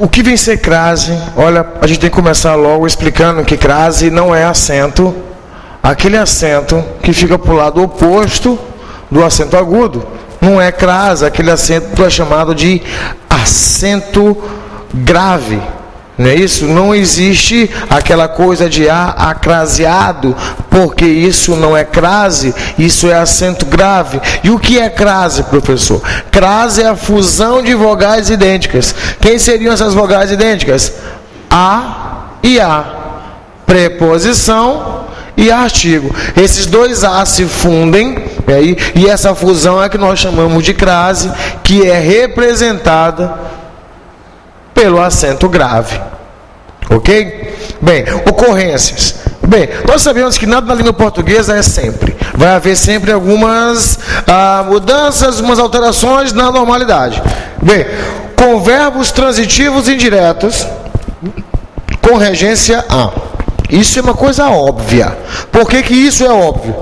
O que vem ser crase? Olha, a gente tem que começar logo explicando que crase não é acento, aquele acento que fica para o lado oposto do acento agudo. Não é crase, aquele acento é chamado de acento grave. Não é isso? Não existe aquela coisa de acraseado, porque isso não é crase, isso é acento grave. E o que é crase, professor? Crase é a fusão de vogais idênticas. Quem seriam essas vogais idênticas? A e A. Preposição e artigo. Esses dois A se fundem, e essa fusão é que nós chamamos de crase, que é representada pelo acento grave. Ok? Bem, ocorrências. Bem, nós sabemos que nada na língua portuguesa é sempre. Vai haver sempre algumas mudanças, umas alterações na normalidade. Bem, com verbos transitivos indiretos, com regência A. Isso é uma coisa óbvia. Por que que isso é óbvio?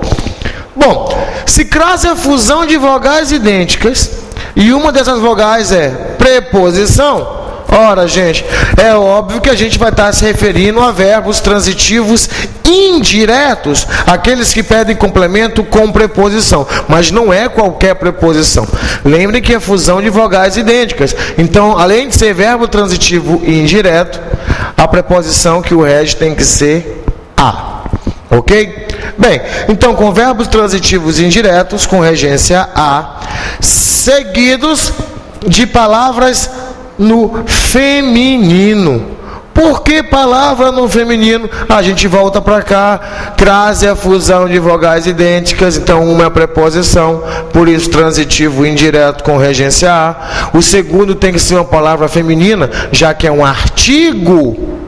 Bom, se crase é a fusão de vogais idênticas, e uma dessas vogais é preposição, ora, gente, é óbvio que a gente vai estar se referindo a verbos transitivos indiretos, aqueles que pedem complemento com preposição, mas não é qualquer preposição. Lembrem que é fusão de vogais idênticas. Então, além de ser verbo transitivo indireto, a preposição que o rege tem que ser A. Ok? Bem, então com verbos transitivos indiretos, com regência A, seguidos de palavras no feminino. Por que palavra no feminino? A gente volta para cá. Crase é a fusão de vogais idênticas, então uma é a preposição, por isso transitivo indireto com regência A. O segundo tem que ser uma palavra feminina, já que é um artigo.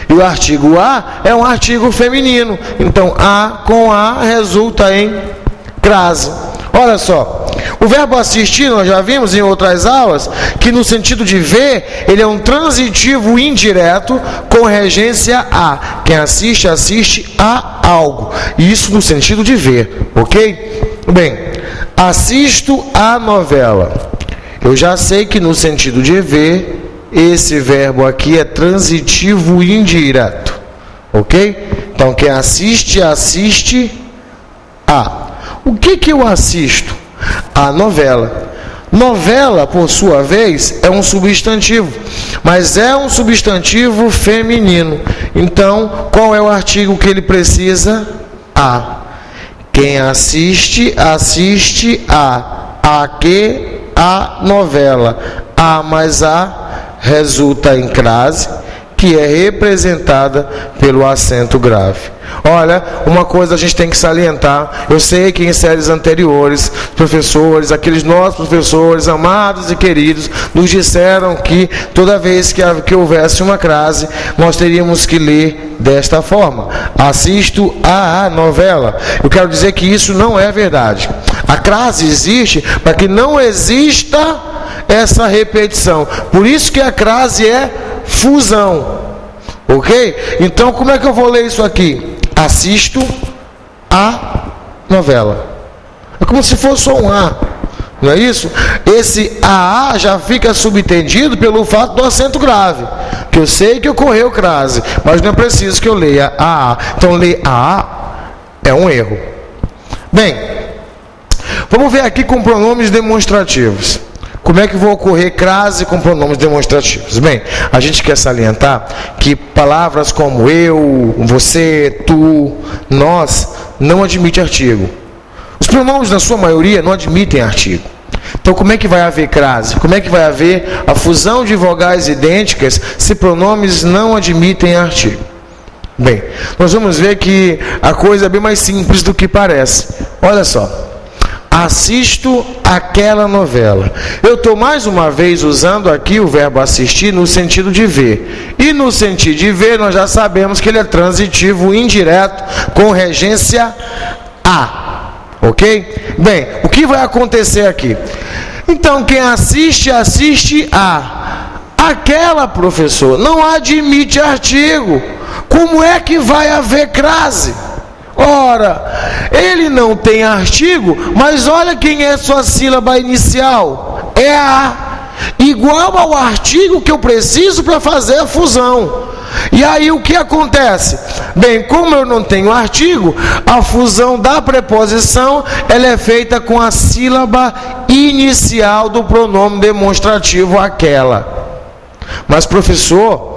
E o artigo A é um artigo feminino. Então A com A resulta em crase. Olha só, o verbo assistir, nós já vimos em outras aulas, que no sentido de ver, ele é um transitivo indireto com regência A. Quem assiste, assiste a algo. Isso no sentido de ver, ok? Bem, assisto a novela. Eu já sei que no sentido de ver, esse verbo aqui é transitivo indireto, ok? Então, quem assiste, assiste a. O que eu assisto? A novela. Novela, por sua vez, é um substantivo, mas é um substantivo feminino. Então, qual é o artigo que ele precisa? A. Quem assiste, assiste a. A que? A novela. A mais A resulta em crase, que é representada pelo acento grave. Olha, uma coisa a gente tem que salientar. Eu sei que em séries anteriores, professores, aqueles nossos professores amados e queridos, nos disseram que toda vez que houvesse uma crase, nós teríamos que ler desta forma: assisto a novela. Eu quero dizer que isso não é verdade. A crase existe para que não exista essa repetição. Por isso que a crase é fusão. Ok? Então, como é que eu vou ler isso aqui? Assisto a novela. É como se fosse só um A. Não é isso? Esse A já fica subentendido pelo fato do acento grave. Que eu sei que ocorreu crase, mas não é preciso que eu leia a. Então, ler a é um erro. Bem, vamos ver aqui com pronomes demonstrativos. Como é que vai ocorrer crase com pronomes demonstrativos? Bem, a gente quer salientar que palavras como eu, você, tu, nós, não admitem artigo. Os pronomes, na sua maioria, não admitem artigo. Então, como é que vai haver crase? Como é que vai haver a fusão de vogais idênticas se pronomes não admitem artigo? Bem, nós vamos ver que a coisa é bem mais simples do que parece. Olha só. Assisto aquela novela. Eu estou mais uma vez usando aqui o verbo assistir no sentido de ver. E no sentido de ver, nós já sabemos que ele é transitivo indireto com regência A. Ok? Bem, o que vai acontecer aqui? Então, quem assiste, assiste a. Aquela, professor, não admite artigo. Como é que vai haver crase? Ora, ele não tem artigo, mas olha quem é sua sílaba inicial. É a. igual ao artigo que eu preciso para fazer a fusão. E aí o que acontece? Bem, como eu não tenho artigo, a fusão da preposição ela é feita com a sílaba inicial do pronome demonstrativo aquela. Mas professor,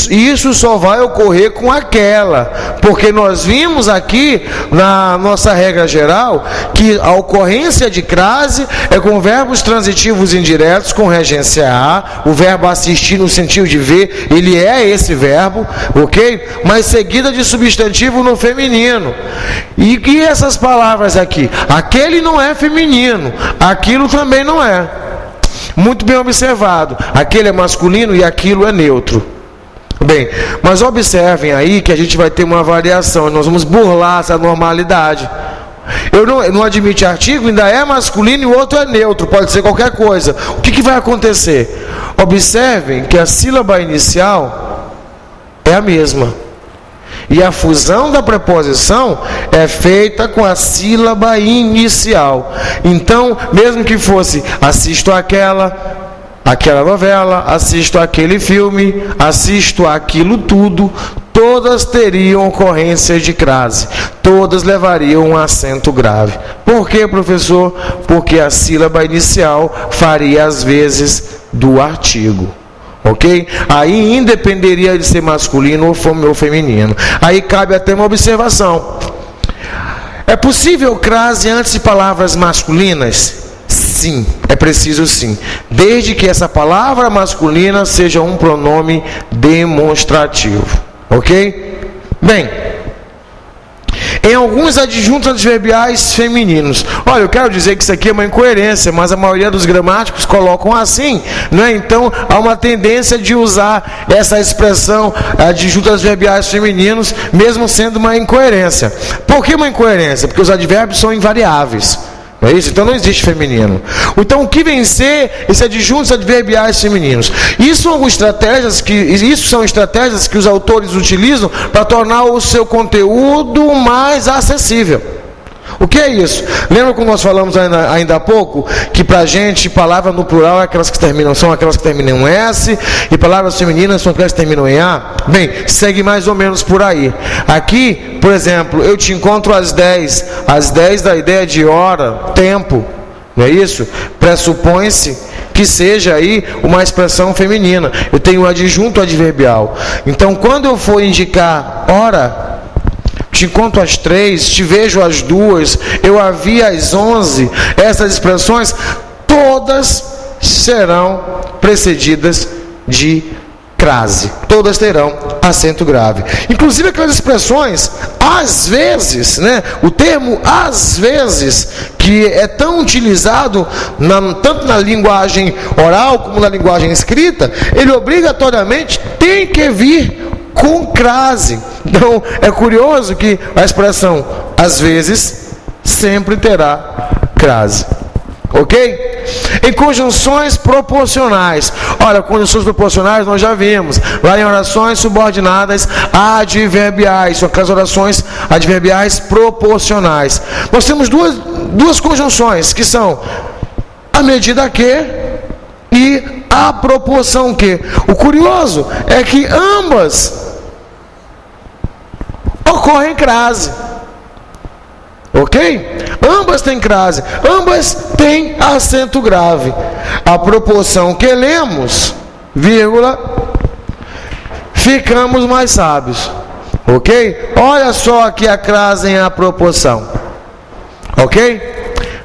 isso só vai ocorrer com aquela, porque nós vimos aqui na nossa regra geral que a ocorrência de crase é com verbos transitivos indiretos com regência a, o verbo assistir no sentido de ver, ele é esse verbo, ok? Mas seguida de substantivo no feminino. E essas palavras aqui? Aquele não é feminino, aquilo também não é. Muito bem observado, aquele é masculino e aquilo é neutro. Bem, mas observem aí que a gente vai ter uma variação, nós vamos burlar essa normalidade. Eu não admite artigo, ainda é masculino e o outro é neutro, pode ser qualquer coisa. O que vai acontecer? Observem que a sílaba inicial é a mesma. E a fusão da preposição é feita com a sílaba inicial. Então, mesmo que fosse assisto aquela novela, assisto aquele filme, assisto aquilo tudo, todas teriam ocorrência de crase, todas levariam um acento grave. Por quê, professor? Porque a sílaba inicial faria as vezes do artigo. Ok? Aí independeria de ser masculino ou feminino. Aí cabe até uma observação. É possível crase antes de palavras masculinas? Sim, é preciso sim, desde que essa palavra masculina seja um pronome demonstrativo, ok? Bem, em alguns adjuntos adverbiais femininos, olha, eu quero dizer que isso aqui é uma incoerência, mas a maioria dos gramáticos colocam assim, né? Então há uma tendência de usar essa expressão adjuntos adverbiais femininos, mesmo sendo uma incoerência. Por que uma incoerência? Porque os advérbios são invariáveis. Não é isso? Então não existe feminino. Então o que vem ser esse adjuntos adverbiais femininos? Isso são estratégias que os autores utilizam para tornar o seu conteúdo mais acessível. O que é isso? Lembra como nós falamos ainda há pouco? Que para a gente, palavra no plural são aquelas que terminam em S, e palavras femininas são aquelas que terminam em A? Bem, segue mais ou menos por aí. Aqui, por exemplo, eu te encontro às 10. Às 10 da ideia de hora, tempo, não é isso? Pressupõe-se que seja aí uma expressão feminina. Eu tenho o adjunto adverbial. Então, quando eu for indicar hora, te encontro às 3, te vejo às 2, eu a vi às 11, essas expressões todas serão precedidas de crase, todas terão acento grave. Inclusive aquelas expressões, às vezes, né? O termo às vezes, que é tão utilizado tanto na linguagem oral como na linguagem escrita, ele obrigatoriamente tem que vir com crase. Então é curioso que a expressão às vezes sempre terá crase. Ok? Em conjunções proporcionais. Olha, conjunções proporcionais nós já vimos. Lá em orações subordinadas adverbiais. São aquelas orações adverbiais proporcionais. Nós temos duas conjunções que são a medida que e a proporção que. O curioso é que ambas ocorrem crase. Ok? Ambas têm crase, ambas têm acento grave. A proporção que lemos, vírgula, ficamos mais sábios. Ok? Olha só aqui a crase em a proporção. Ok?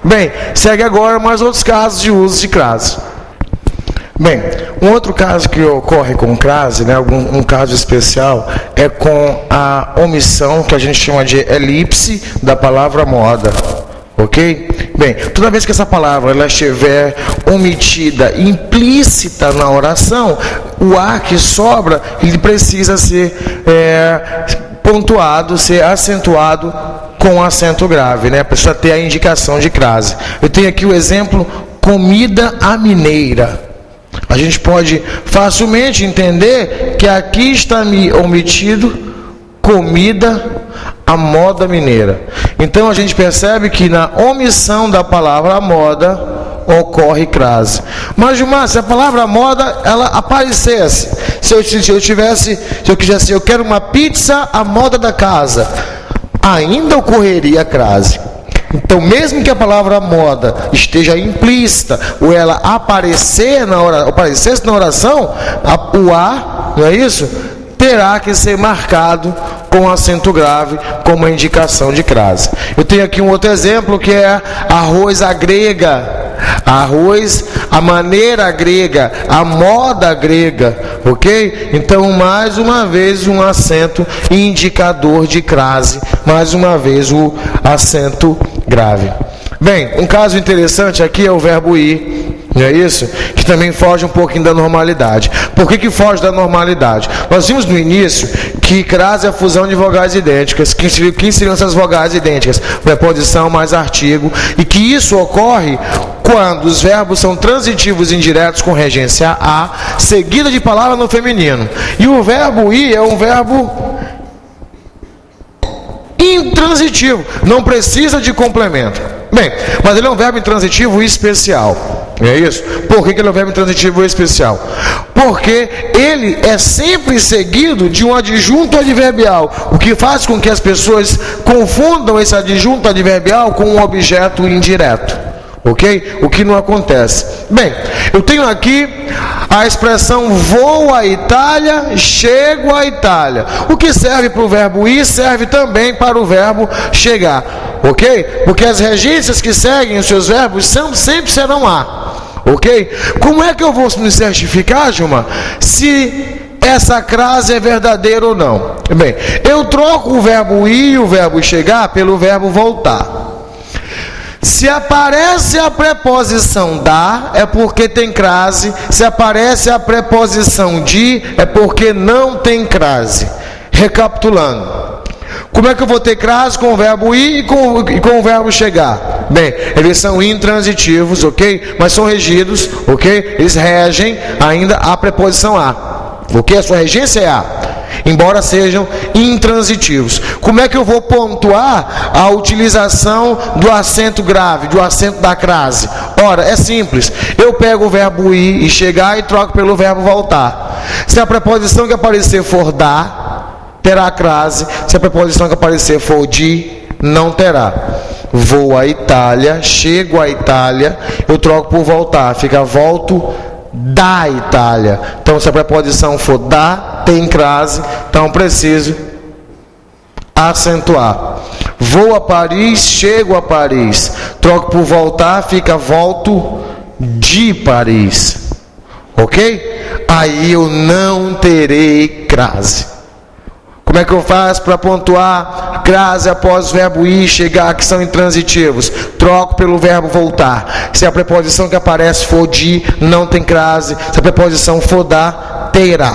Bem, segue agora mais outros casos de uso de crase. Bem, um outro caso que ocorre com crase, né, um caso especial, é com a omissão, que a gente chama de elipse, da palavra moda. Ok? Bem, toda vez que essa palavra ela estiver omitida, implícita na oração, o ar que sobra, ele precisa ser pontuado, ser acentuado com acento grave, né? Precisa ter a indicação de crase. Eu tenho aqui o exemplo, comida à mineira. A gente pode facilmente entender que aqui está omitido comida à moda mineira. Então a gente percebe que na omissão da palavra moda, ocorre crase. Mas, Gilmar, se a palavra moda ela aparecesse, se eu quisesse, eu quero uma pizza à moda da casa, ainda ocorreria crase. Então, mesmo que a palavra moda esteja implícita ou ela aparecesse na oração, o A, não é isso? Terá que ser marcado com acento grave, como uma indicação de crase. Eu tenho aqui um outro exemplo que é arroz à grega. Arroz, a maneira grega, a moda grega, ok? Então, mais uma vez, um acento indicador de crase, mais uma vez, o acento grave. Bem, um caso interessante aqui é o verbo ir, não é isso? Que também foge um pouquinho da normalidade. Por que foge da normalidade? Nós vimos no início que crase é a fusão de vogais idênticas. Quem seriam essas vogais idênticas? Preposição mais artigo. E que isso ocorre quando os verbos são transitivos indiretos com regência a, seguida de palavra no feminino. E o verbo ir é um verbo intransitivo, não precisa de complemento. Bem, mas ele é um verbo intransitivo especial. É isso? Por que ele é um verbo intransitivo especial? Porque ele é sempre seguido de um adjunto adverbial, o que faz com que as pessoas confundam esse adjunto adverbial com um objeto indireto. Ok? O que não acontece. Bem, eu tenho aqui a expressão vou à Itália, chego à Itália. O que serve para o verbo ir serve também para o verbo chegar. Ok? Porque as regências que seguem os seus verbos sempre serão a. Ok? Como é que eu vou me certificar, Gilmar, se essa crase é verdadeira ou não? Bem, eu troco o verbo ir e o verbo chegar pelo verbo voltar. Se aparece a preposição da, é porque tem crase. Se aparece a preposição de, é porque não tem crase. Recapitulando. Como é que eu vou ter crase com o verbo ir e com o verbo chegar? Bem, eles são intransitivos, ok? Mas são regidos, ok? Eles regem ainda a preposição a. Ok? A sua regência é a. Embora sejam intransitivos. Como é que eu vou pontuar a utilização do acento grave, do acento da crase? Ora, é simples. Eu pego o verbo ir e chegar e troco pelo verbo voltar. Se a preposição que aparecer for da, terá crase. Se a preposição que aparecer for de, não terá. Vou à Itália, chego à Itália, eu troco por voltar. Fica volto da Itália. Então, se a preposição for da, tem crase, então preciso acentuar. Vou a Paris, chego a Paris, troco por voltar, fica volto de Paris. Ok? Aí eu não terei crase. Como é que eu faço para pontuar crase após o verbo ir e chegar, que são intransitivos? Troco pelo verbo voltar. Se a preposição que aparece for de, não tem crase. Se a preposição for da, terá.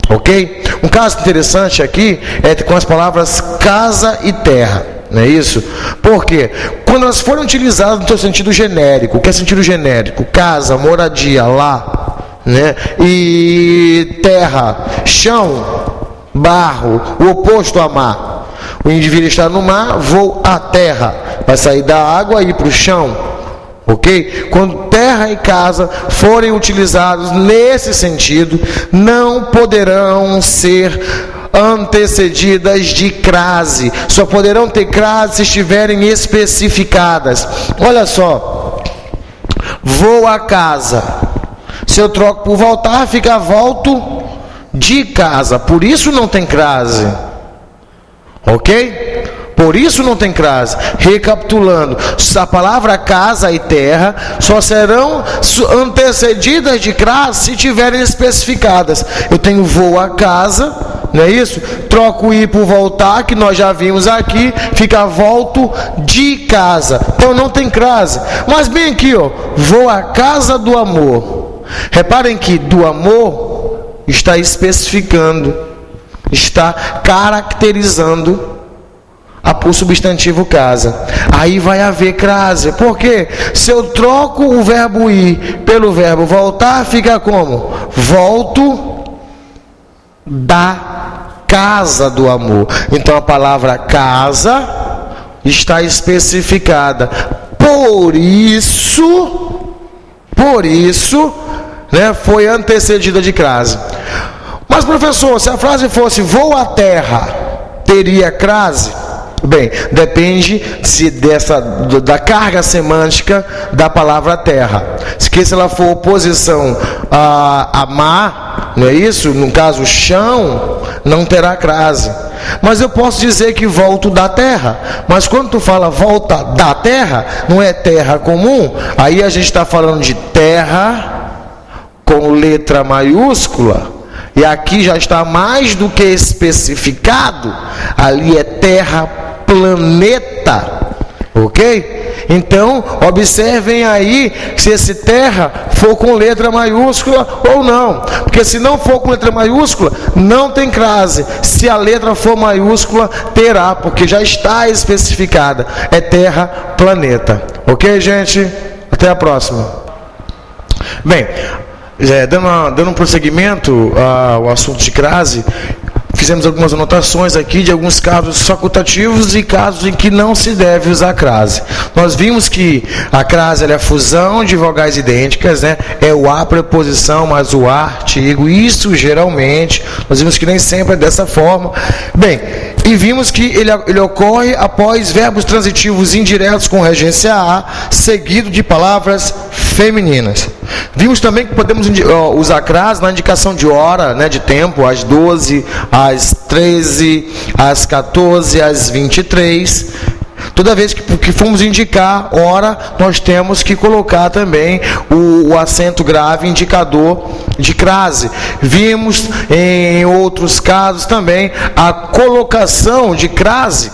Ok? Um caso interessante aqui é com as palavras casa e terra. Não é isso? Por quê? Quando elas forem utilizadas no seu sentido genérico, o que é sentido genérico? Casa, moradia, lá, né? E terra, chão, barro, o oposto a mar. O indivíduo está no mar, vou à terra. Vai sair da água e ir para o chão. Ok? Quando terra e casa forem utilizados nesse sentido, não poderão ser antecedidas de crase. Só poderão ter crase se estiverem especificadas. Olha só. Vou à casa. Se eu troco por voltar, fica volto de casa. Por isso não tem crase. Ok? Por isso não tem crase. Recapitulando, a palavra casa e terra só serão antecedidas de crase se tiverem especificadas. Eu tenho vou à casa, não é isso? Troco ir por voltar, que nós já vimos aqui, fica volto de casa. Então não tem crase. Mas bem aqui, ó, vou à casa do amor. Reparem que do amor está especificando, está caracterizando o substantivo casa. Aí vai haver crase. Por quê? Se eu troco o verbo ir pelo verbo voltar, fica como? Volto da casa do amor. Então a palavra casa está especificada. Por isso Por isso, né, foi antecedida de crase. Mas, professor, se a frase fosse vou à terra, teria crase? Bem, depende da carga semântica da palavra terra. Se ela for oposição a mar, não é isso? No caso, chão, não terá crase. Mas eu posso dizer que volto da terra. Mas quando tu fala volta da terra, não é terra comum. Aí a gente está falando de terra com letra maiúscula. E aqui já está mais do que especificado. Ali é terra planeta, ok? Então, observem aí se esse terra for com letra maiúscula ou não. Porque se não for com letra maiúscula, não tem crase. Se a letra for maiúscula, terá, porque já está especificada. É terra planeta. Ok, gente? Até a próxima. Bem, dando um prosseguimento ao assunto de crase, fizemos algumas anotações aqui de alguns casos facultativos e casos em que não se deve usar crase. Nós vimos que a crase é a fusão de vogais idênticas, né? É o a preposição mais o a artigo. Isso geralmente, nós vimos que nem sempre é dessa forma. Bem, e vimos que ele ocorre após verbos transitivos indiretos com regência a, seguido de palavras femininas. Vimos também que podemos usar crase na indicação de hora, né, de tempo, às 12, às 13, às 14, às 23. Toda vez que formos indicar hora, nós temos que colocar também o acento grave indicador de crase. Vimos em outros casos também a colocação de crase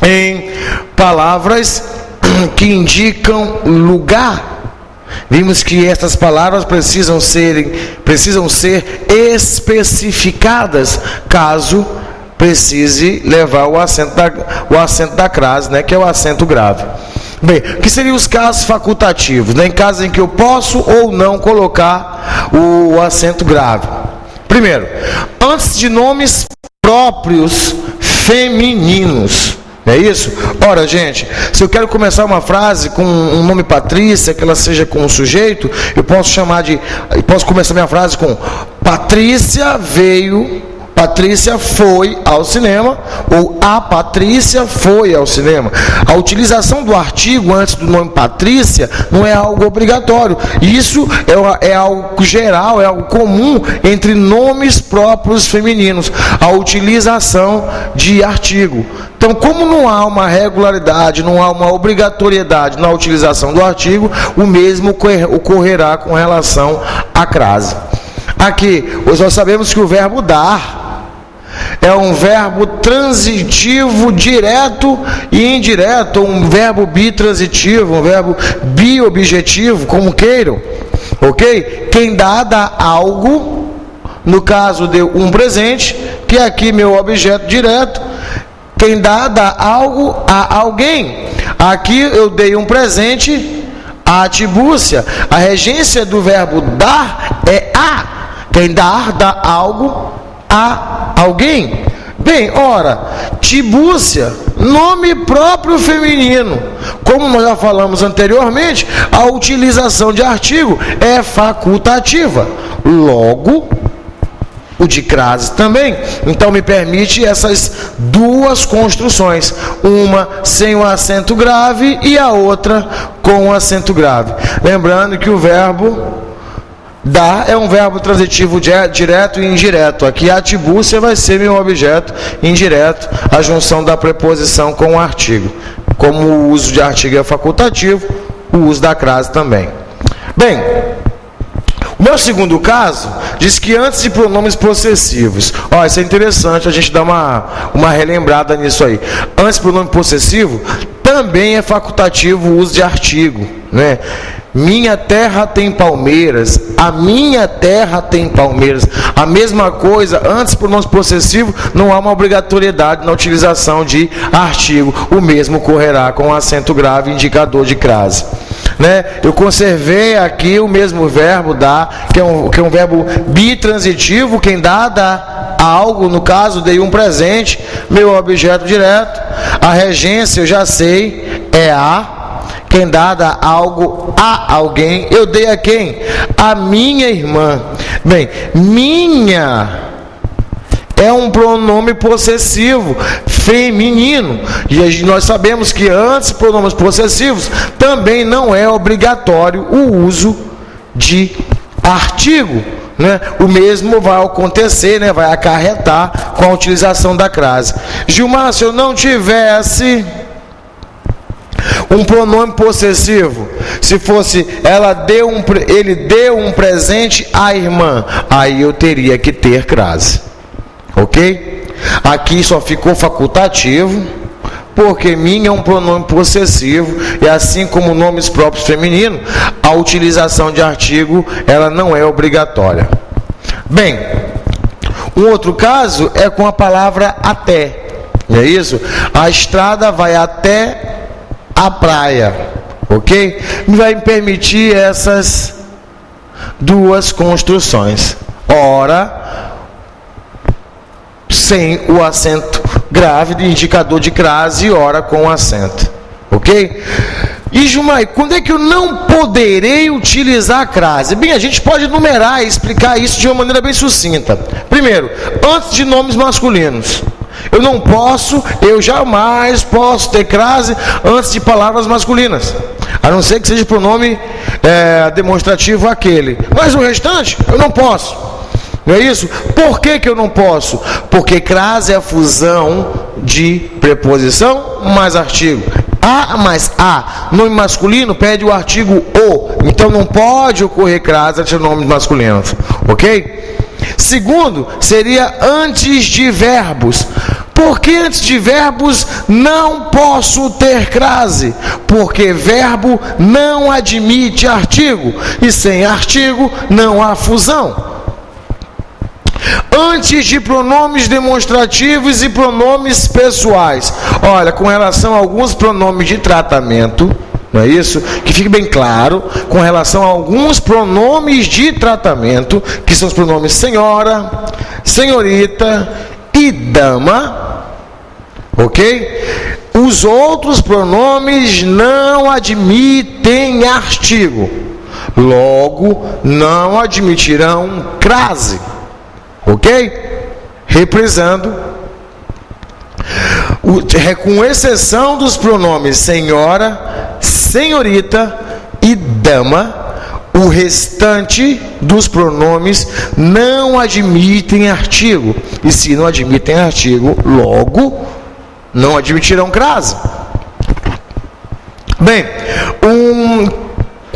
em palavras que indicam lugar. Vimos que estas palavras precisam ser especificadas caso precise levar o acento da crase, né, que é o acento grave. Bem, o que seriam os casos facultativos, né, em casos em que eu posso ou não colocar o acento grave? Primeiro, antes de nomes próprios femininos. É isso? Ora, gente, se eu quero começar uma frase com um nome Patrícia, que ela seja com um sujeito, eu posso começar minha frase com Patrícia foi ao cinema, ou a Patrícia foi ao cinema. A utilização do artigo antes do nome Patrícia não é algo obrigatório. Isso é algo geral, é algo comum entre nomes próprios femininos, a utilização de artigo. Então, como não há uma regularidade, não há uma obrigatoriedade na utilização do artigo, o mesmo ocorrerá com relação à crase. Aqui, nós sabemos que o verbo dar é um verbo transitivo direto e indireto, um verbo bitransitivo, um verbo biobjetivo, como queiram, ok? Quem dá algo, no caso de um presente, que é aqui meu objeto direto. Quem dá algo a alguém. Aqui eu dei um presente à Tibúcia. A regência do verbo dar é a. Quem dá algo a alguém. Bem, ora, Tibúcia, nome próprio feminino. Como nós já falamos anteriormente, a utilização de artigo é facultativa. Logo, o de crase também. Então me permite essas duas construções, uma sem o acento grave e a outra com o acento grave. Lembrando que o verbo dar é um verbo transitivo direto e indireto. Aqui a Tibúcia vai ser meu objeto indireto, a junção da preposição com o artigo. Como o uso de artigo é facultativo, o uso da crase também. Bem, o meu segundo caso diz que antes de pronomes possessivos, isso é interessante a gente dar uma relembrada nisso aí. Antes de pronome possessivo, também é facultativo o uso de artigo, né? Minha terra tem palmeiras, a minha terra tem palmeiras. A mesma coisa, antes do pronome possessivo, não há uma obrigatoriedade na utilização de artigo. O mesmo ocorrerá com o acento grave indicador de crase. Né? Eu conservei aqui o mesmo verbo dar, que é um verbo bitransitivo. Quem dá algo, no caso dei um presente, meu objeto direto. A regência eu já sei, é a. quem dada algo a alguém, eu dei a quem? A minha irmã. Bem, minha é um pronome possessivo feminino, e nós sabemos que antes pronomes possessivos também não é obrigatório o uso de artigo, né? O mesmo vai acontecer, né? Vai acarretar com a utilização da crase. Gilmar, se eu não tivesse um pronome possessivo, se fosse ele deu um presente à irmã, aí eu teria que ter crase, ok? Aqui só ficou facultativo, porque minha é um pronome possessivo, e assim como nomes próprios femininos, a utilização de artigo ela não é obrigatória. Bem, um outro caso é com a palavra até, não é isso? A estrada vai até a praia, ok? Vai me permitir essas duas construções. Ora, sem o acento grave de indicador de crase, ora com acento, ok? E Gilmar, quando é que eu não poderei utilizar a crase? Bem, a gente pode numerar e explicar isso de uma maneira bem sucinta. Primeiro, antes de nomes masculinos. Eu jamais posso ter crase antes de palavras masculinas, a não ser que seja pronome demonstrativo aquele. Mas o restante, eu não posso. Não é isso? Por que eu não posso? Porque crase é a fusão de preposição mais artigo. A mais a, nome masculino, pede o artigo o. Então não pode ocorrer crase entre nomes masculinos. Ok? Segundo, seria antes de verbos. Por que antes de verbos não posso ter crase? Porque verbo não admite artigo. E sem artigo não há fusão. Antes de pronomes demonstrativos e pronomes pessoais. Olha, com relação a alguns pronomes de tratamento, não é isso? Que fique bem claro, com relação a alguns pronomes de tratamento, que são os pronomes senhora, senhorita e dama, ok? Os outros pronomes não admitem artigo, logo não admitirão crase. Ok? Reprisando, com exceção dos pronomes senhora, senhorita e dama, o restante dos pronomes não admitem artigo. E se não admitem artigo, logo não admitirão crase. Bem,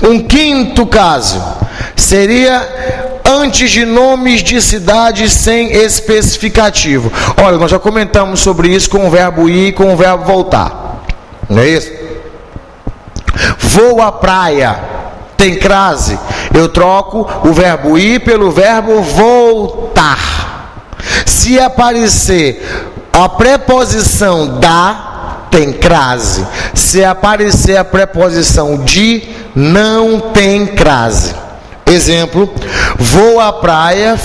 um quinto caso seria antes de nomes de cidades sem especificativo. Olha, nós já comentamos sobre isso com o verbo ir e com o verbo voltar. Não é isso? Vou à praia. Tem crase? Eu troco o verbo ir pelo verbo voltar. Se aparecer a preposição da, tem crase. Se aparecer a preposição de, não tem crase. Exemplo, vou à praia,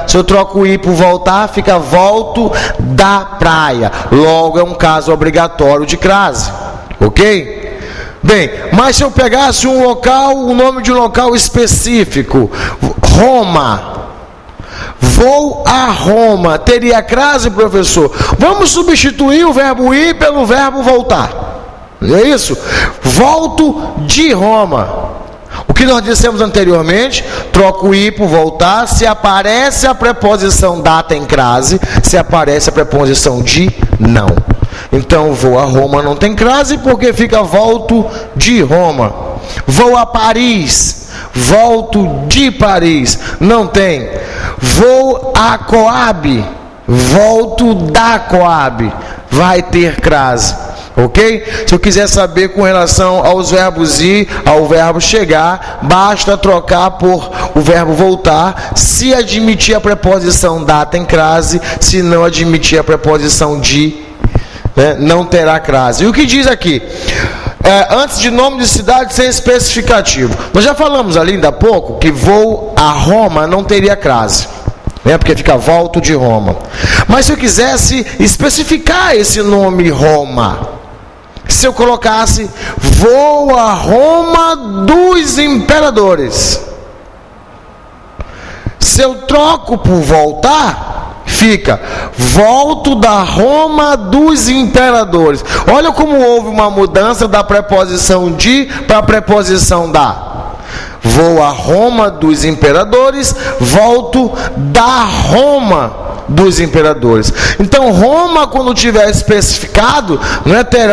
se eu troco o ir por voltar, fica volto da praia. Logo é um caso obrigatório de crase, ok? Bem, mas se eu pegasse o nome de um local específico, Roma, vou a Roma, teria crase, professor? Vamos substituir o verbo ir pelo verbo voltar, não é isso? Volto de Roma. O que nós dissemos anteriormente, troco o ir por voltar, se aparece a preposição da tem crase, se aparece a preposição de, não. Então, vou a Roma não tem crase, porque fica volto de Roma. Vou a Paris, volto de Paris, não tem. Vou a Coab, volto da Coab, vai ter crase. Ok? Se eu quiser saber com relação aos verbos ir, ao verbo chegar, basta trocar por o verbo voltar. Se admitir a preposição da tem crase, se não admitir a preposição de, não terá crase. E o que diz aqui? Antes de nome de cidade sem especificativo. Nós já falamos ali ainda há pouco que vou a Roma não teria crase. Porque fica volto de Roma. Mas se eu quisesse especificar esse nome Roma, Se eu colocasse vou a Roma dos imperadores, se eu troco por voltar, fica volto da Roma dos imperadores. Olha como houve uma mudança da preposição de para a preposição da. Vou a Roma dos imperadores, volto da Roma dos imperadores. Então Roma, quando tiver especificado,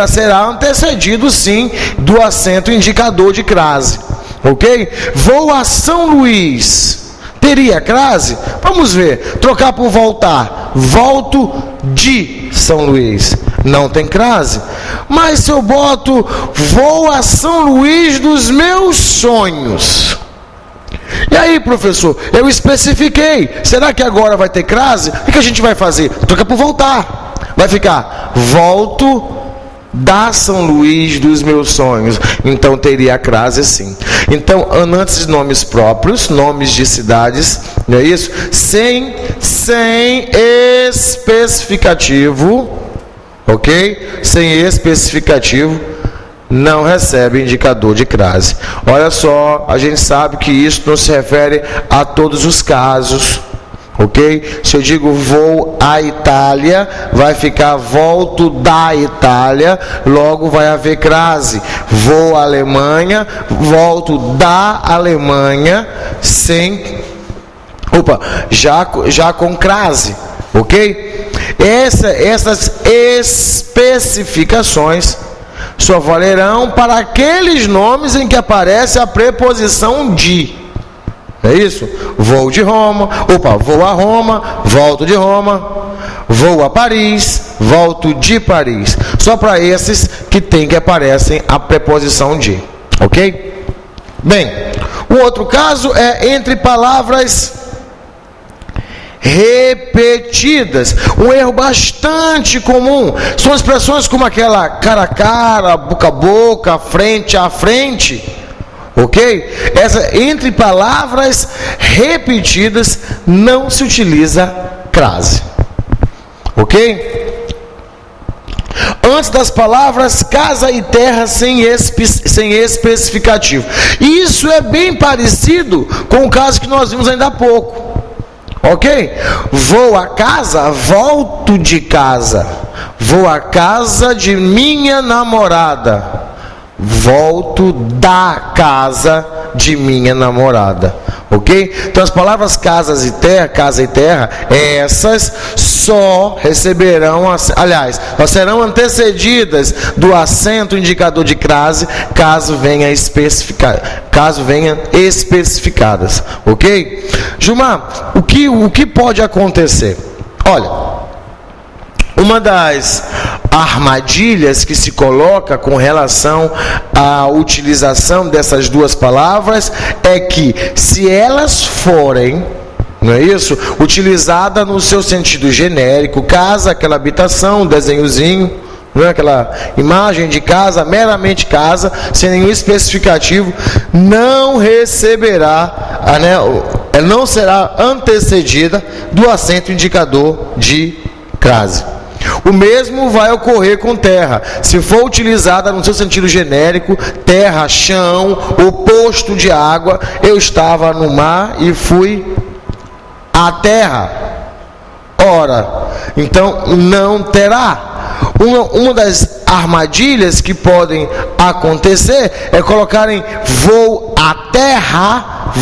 será antecedido sim do acento indicador de crase, ok? Vou a São Luís, teria crase? Vamos ver, trocar por voltar, volto de São Luís, não tem crase. Mas se eu boto vou a São Luís dos meus sonhos, e aí, professor, eu especifiquei, será que agora vai ter crase? O que a gente vai fazer? Troca por voltar, vai ficar volto da São Luís dos meus sonhos. Então teria a crase sim. Então, antes de nomes próprios, nomes de cidades, não é isso? Sem especificativo, ok? Sem especificativo, não recebe indicador de crase. Olha só, a gente sabe que isso não se refere a todos os casos, ok? Se eu digo vou à Itália, vai ficar volto da Itália, logo vai haver crase. Vou à Alemanha, volto da Alemanha, já com crase, ok? Essas especificações só valerão para aqueles nomes em que aparece a preposição de. É isso? Vou de Roma, vou a Roma, volto de Roma, vou a Paris, volto de Paris. Só para esses que aparecem a preposição de. Ok? Bem, o outro caso é entre palavras repetidas. Um erro bastante comum são expressões como aquela cara a cara, boca a boca, frente a frente, ok? Entre palavras repetidas não se utiliza crase, ok? Antes das palavras casa e terra sem especificativo. Isso é bem parecido com o caso que nós vimos ainda há pouco. Ok? Vou a casa, volto de casa. Vou à casa de minha namorada. Volto da casa de minha namorada. Ok? Então as palavras casa e terra, essas só receberão, aliás, só serão antecedidas do acento indicador de crase, caso venham especificadas. Ok? Gilmar, o que pode acontecer? Olha, uma das armadilhas que se coloca com relação à utilização dessas duas palavras é que, se elas forem, não é isso, utilizada no seu sentido genérico, casa, aquela habitação, desenhozinho, não é aquela imagem de casa, meramente casa, sem nenhum especificativo, não receberá, não será antecedida do acento indicador de crase. O mesmo vai ocorrer com terra. Se for utilizada no seu sentido genérico, terra, chão, o posto de água, eu estava no mar e fui à terra. Ora, então não terá. Uma das armadilhas que podem acontecer é colocarem vou à terra,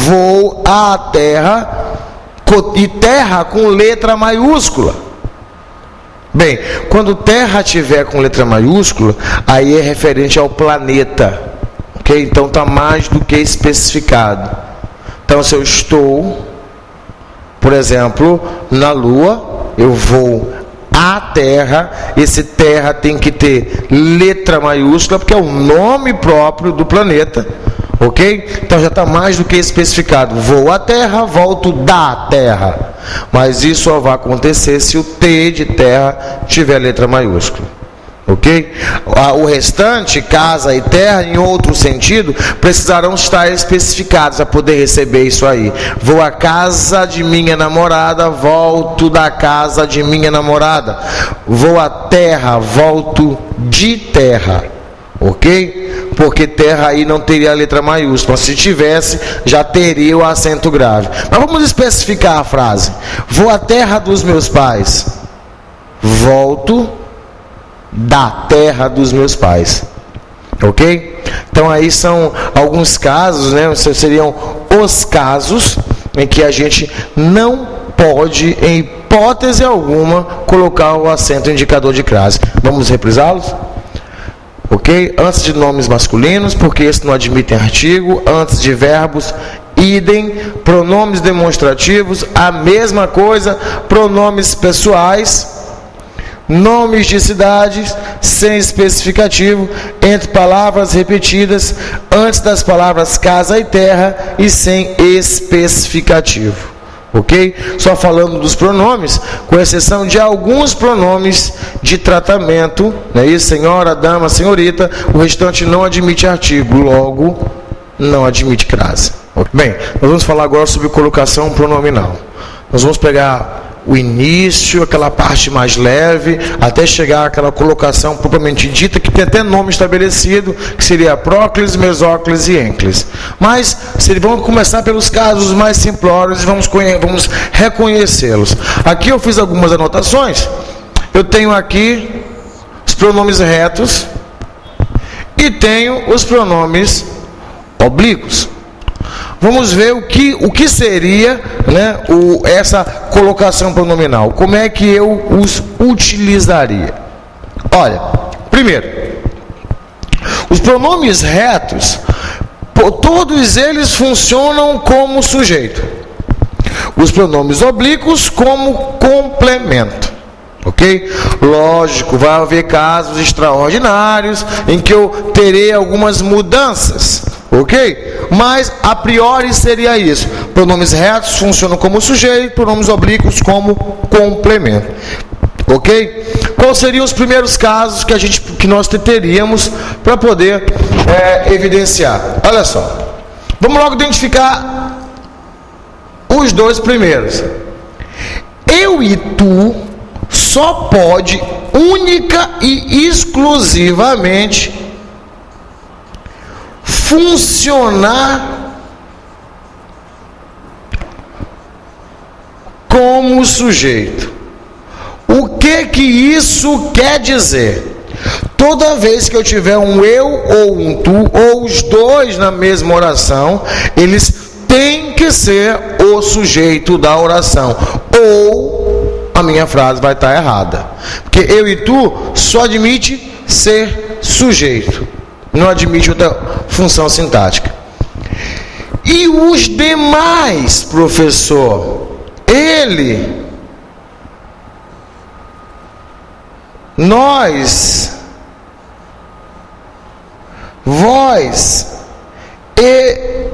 e terra com letra maiúscula. Bem, quando terra tiver com letra maiúscula, aí é referente ao planeta, ok? Então está mais do que especificado. Então, se eu estou, por exemplo, na Lua, eu vou à Terra, esse terra tem que ter letra maiúscula, porque é o nome próprio do planeta, ok? Então já está mais do que especificado. Vou à Terra, volto da Terra. Mas isso só vai acontecer se o T de terra tiver letra maiúscula, ok? O restante, casa e terra, em outro sentido, precisarão estar especificados para poder receber isso aí. Vou à casa de minha namorada, volto da casa de minha namorada. Vou à terra, volto de terra. ok? Porque terra aí não teria a letra maiúscula. Se tivesse, já teria o acento grave. Mas vamos especificar a frase. Vou à terra dos meus pais. Volto da terra dos meus pais. Ok? Então aí são alguns casos, né? Seriam os casos em que a gente não pode, em hipótese alguma, colocar o acento indicador de crase. Vamos reprisá-los? Ok? Antes de nomes masculinos, porque esse não admite artigo. Antes de verbos, idem. Pronomes demonstrativos, a mesma coisa. Pronomes pessoais. Nomes de cidades, sem especificativo, entre palavras repetidas, antes das palavras casa e terra, e sem especificativo. Ok? Só falando dos pronomes, com exceção de alguns pronomes de tratamento, né? Senhora, dama, senhorita, o restante não admite artigo, logo não admite crase. Bem, nós vamos falar agora sobre colocação pronominal. Nós vamos pegar o início, aquela parte mais leve, até chegar àquela colocação propriamente dita, que tem até nome estabelecido, que seria próclise, mesóclise e ênclise. Mas vamos começar pelos casos mais simplórios e vamos reconhecê-los. Aqui eu fiz algumas anotações. Eu tenho aqui os pronomes retos e tenho os pronomes oblíquos. Vamos ver o que seria, né, essa colocação pronominal. Como é que eu os utilizaria? Olha, primeiro, os pronomes retos, todos eles funcionam como sujeito. Os pronomes oblíquos como complemento. Ok? Lógico, vai haver casos extraordinários em que eu terei algumas mudanças. Ok? Mas a priori seria isso. Pronomes retos funcionam como sujeito, pronomes oblíquos como complemento. Ok? Quais seriam os primeiros casos que nós teríamos para poder evidenciar? Olha só. Vamos logo identificar os dois primeiros. Eu e tu só pode única e exclusivamente funcionar como sujeito. O que isso quer dizer? Toda vez que eu tiver um eu ou um tu, ou os dois na mesma oração, eles têm que ser o sujeito da oração, ou a minha frase vai estar errada. Porque eu e tu só admite ser sujeito, não admite outra função sintática. E os demais, professor? Ele, nós, vós, ele,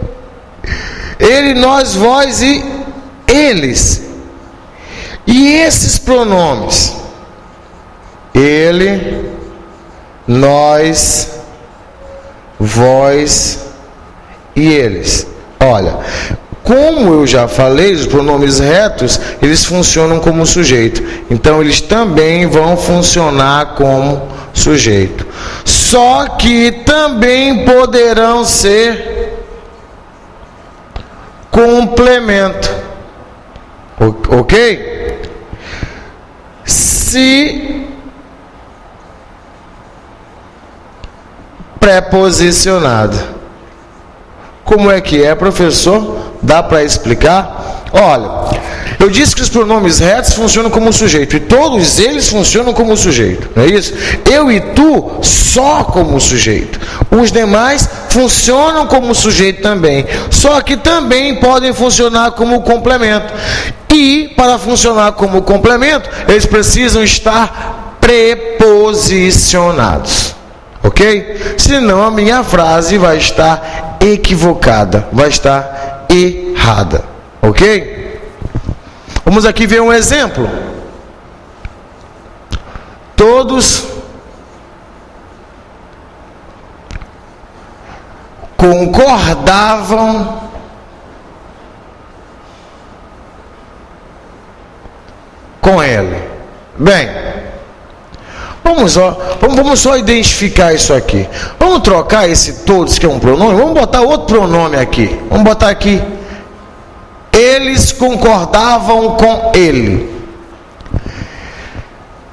nós, vós e eles. E esses pronomes? Ele, nós, vós e eles. Olha, como eu já falei, os pronomes retos, eles funcionam como sujeito. Então, eles também vão funcionar como sujeito. Só que também poderão ser complemento. Ok? Se preposicionado. Como é que é, professor? Dá para explicar? Olha, eu disse que os pronomes retos funcionam como sujeito, e todos eles funcionam como sujeito, não é isso? Eu e tu só como sujeito. Os demais funcionam como sujeito também, só que também podem funcionar como complemento. E para funcionar como complemento, eles precisam estar preposicionados. Ok? Senão a minha frase vai estar equivocada, vai estar errada. Ok? Vamos aqui ver um exemplo. Todos concordavam com ele. Bem, Vamos só identificar isso aqui. Vamos trocar esse todos, que é um pronome, vamos botar outro pronome aqui. Vamos botar aqui. Eles concordavam com ele.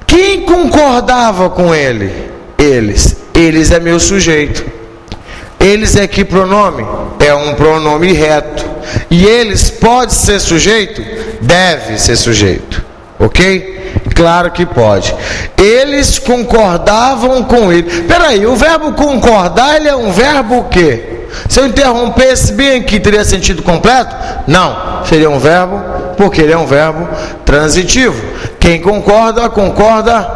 Quem concordava com ele? Eles. Eles é meu sujeito. Eles é que pronome? É um pronome reto. E eles pode ser sujeito? Deve ser sujeito. Ok? Claro que pode. Eles concordavam com ele. Peraí, o verbo concordar, ele é um verbo o quê? Se eu interrompesse bem aqui, teria sentido completo? Não, seria um verbo, porque ele é um verbo transitivo. Quem concorda, concorda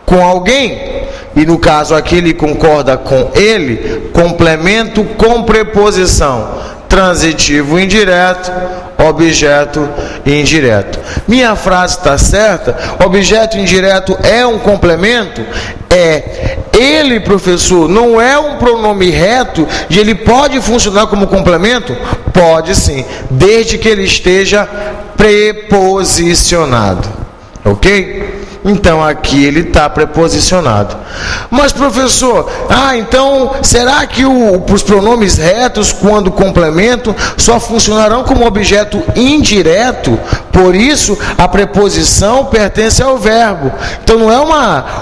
com alguém. E no caso aqui, ele concorda com ele, complemento com preposição. Transitivo indireto, objeto indireto. Minha frase está certa? Objeto indireto é um complemento? É. Ele, professor, não é um pronome reto e ele pode funcionar como complemento? Pode sim, desde que ele esteja preposicionado. Ok? Então aqui ele está preposicionado. Mas professor, então será que os pronomes retos, quando complementam, só funcionarão como objeto indireto? Por isso a preposição pertence ao verbo. Então não é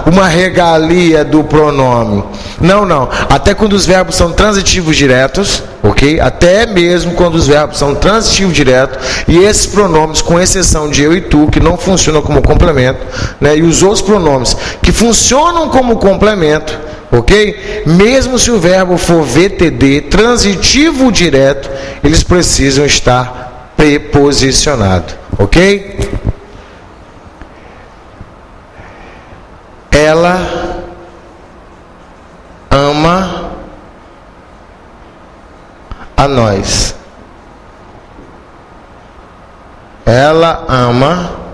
uma regalia do pronome. Não. Até quando os verbos são transitivos diretos, ok? Até mesmo quando os verbos são transitivos diretos, e esses pronomes, com exceção de eu e tu, que não funcionam como complemento, né? E os outros pronomes que funcionam como complemento, ok? Mesmo se o verbo for VTD, transitivo direto, eles precisam estar preposicionados, ok? Ela ama a nós. Ela ama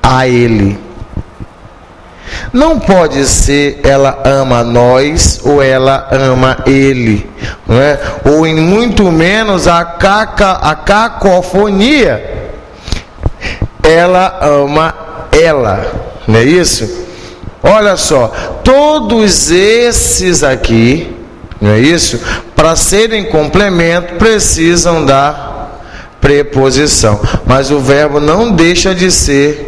a ele. Não pode ser ela ama nós ou ela ama ele, não é? Ou em muito menos a cacofonia. Ela ama ela, não é isso? Olha só, todos esses aqui, não é isso? Para serem complemento precisam da preposição, mas o verbo não deixa de ser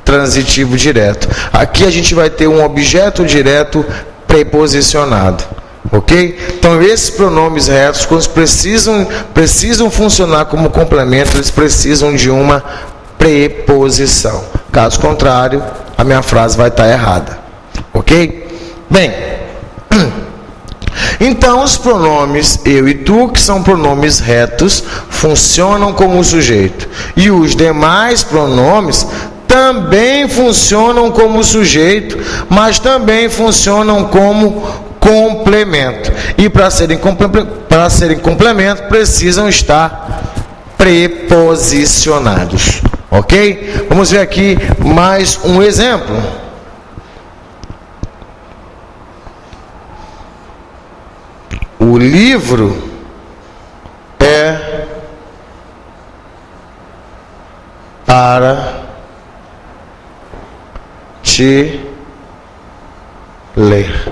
transitivo direto. Aqui a gente vai ter um objeto direto preposicionado, ok? Então esses pronomes retos, quando precisam funcionar como complemento, eles precisam de uma preposição. Caso contrário, a minha frase vai estar errada, ok? Bem, então os pronomes eu e tu, que são pronomes retos, funcionam como sujeito, e os demais pronomes também funcionam como sujeito, mas também funcionam como complemento. E para serem complemento, precisam estar preposicionados. Ok? Vamos ver aqui mais um exemplo. O livro é para te ler.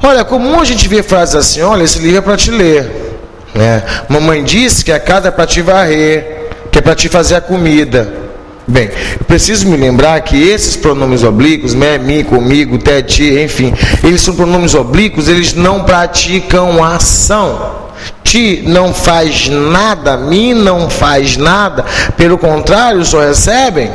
Olha, comum a gente ver frases assim: olha, esse livro é para te ler, né? Mamãe disse que a casa é para te varrer, que é para te fazer a comida. Bem, eu preciso me lembrar que esses pronomes oblíquos, me, comigo, te, ti, enfim, eles são pronomes oblíquos, eles não praticam ação. Ti não faz nada, mi não faz nada, pelo contrário, só recebem.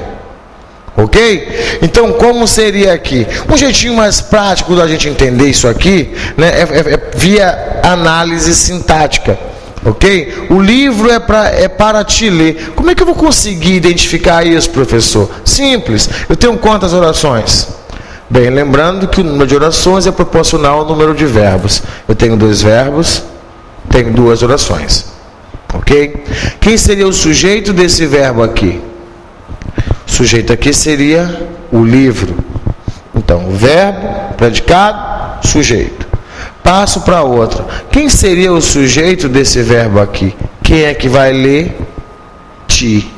Ok? Então, como seria aqui? Um jeitinho mais prático da gente entender isso aqui, né, é via análise sintática. Ok? O livro é para te ler. Como é que eu vou conseguir identificar isso, professor? Simples. Eu tenho quantas orações? Bem, lembrando que o número de orações é proporcional ao número de verbos. Eu tenho 2 verbos, tenho 2 orações. Ok? Quem seria o sujeito desse verbo aqui? O sujeito aqui seria o livro. Então, o verbo, predicado, sujeito. Passo para outra. Quem seria o sujeito desse verbo aqui? Quem é que vai ler? Ti.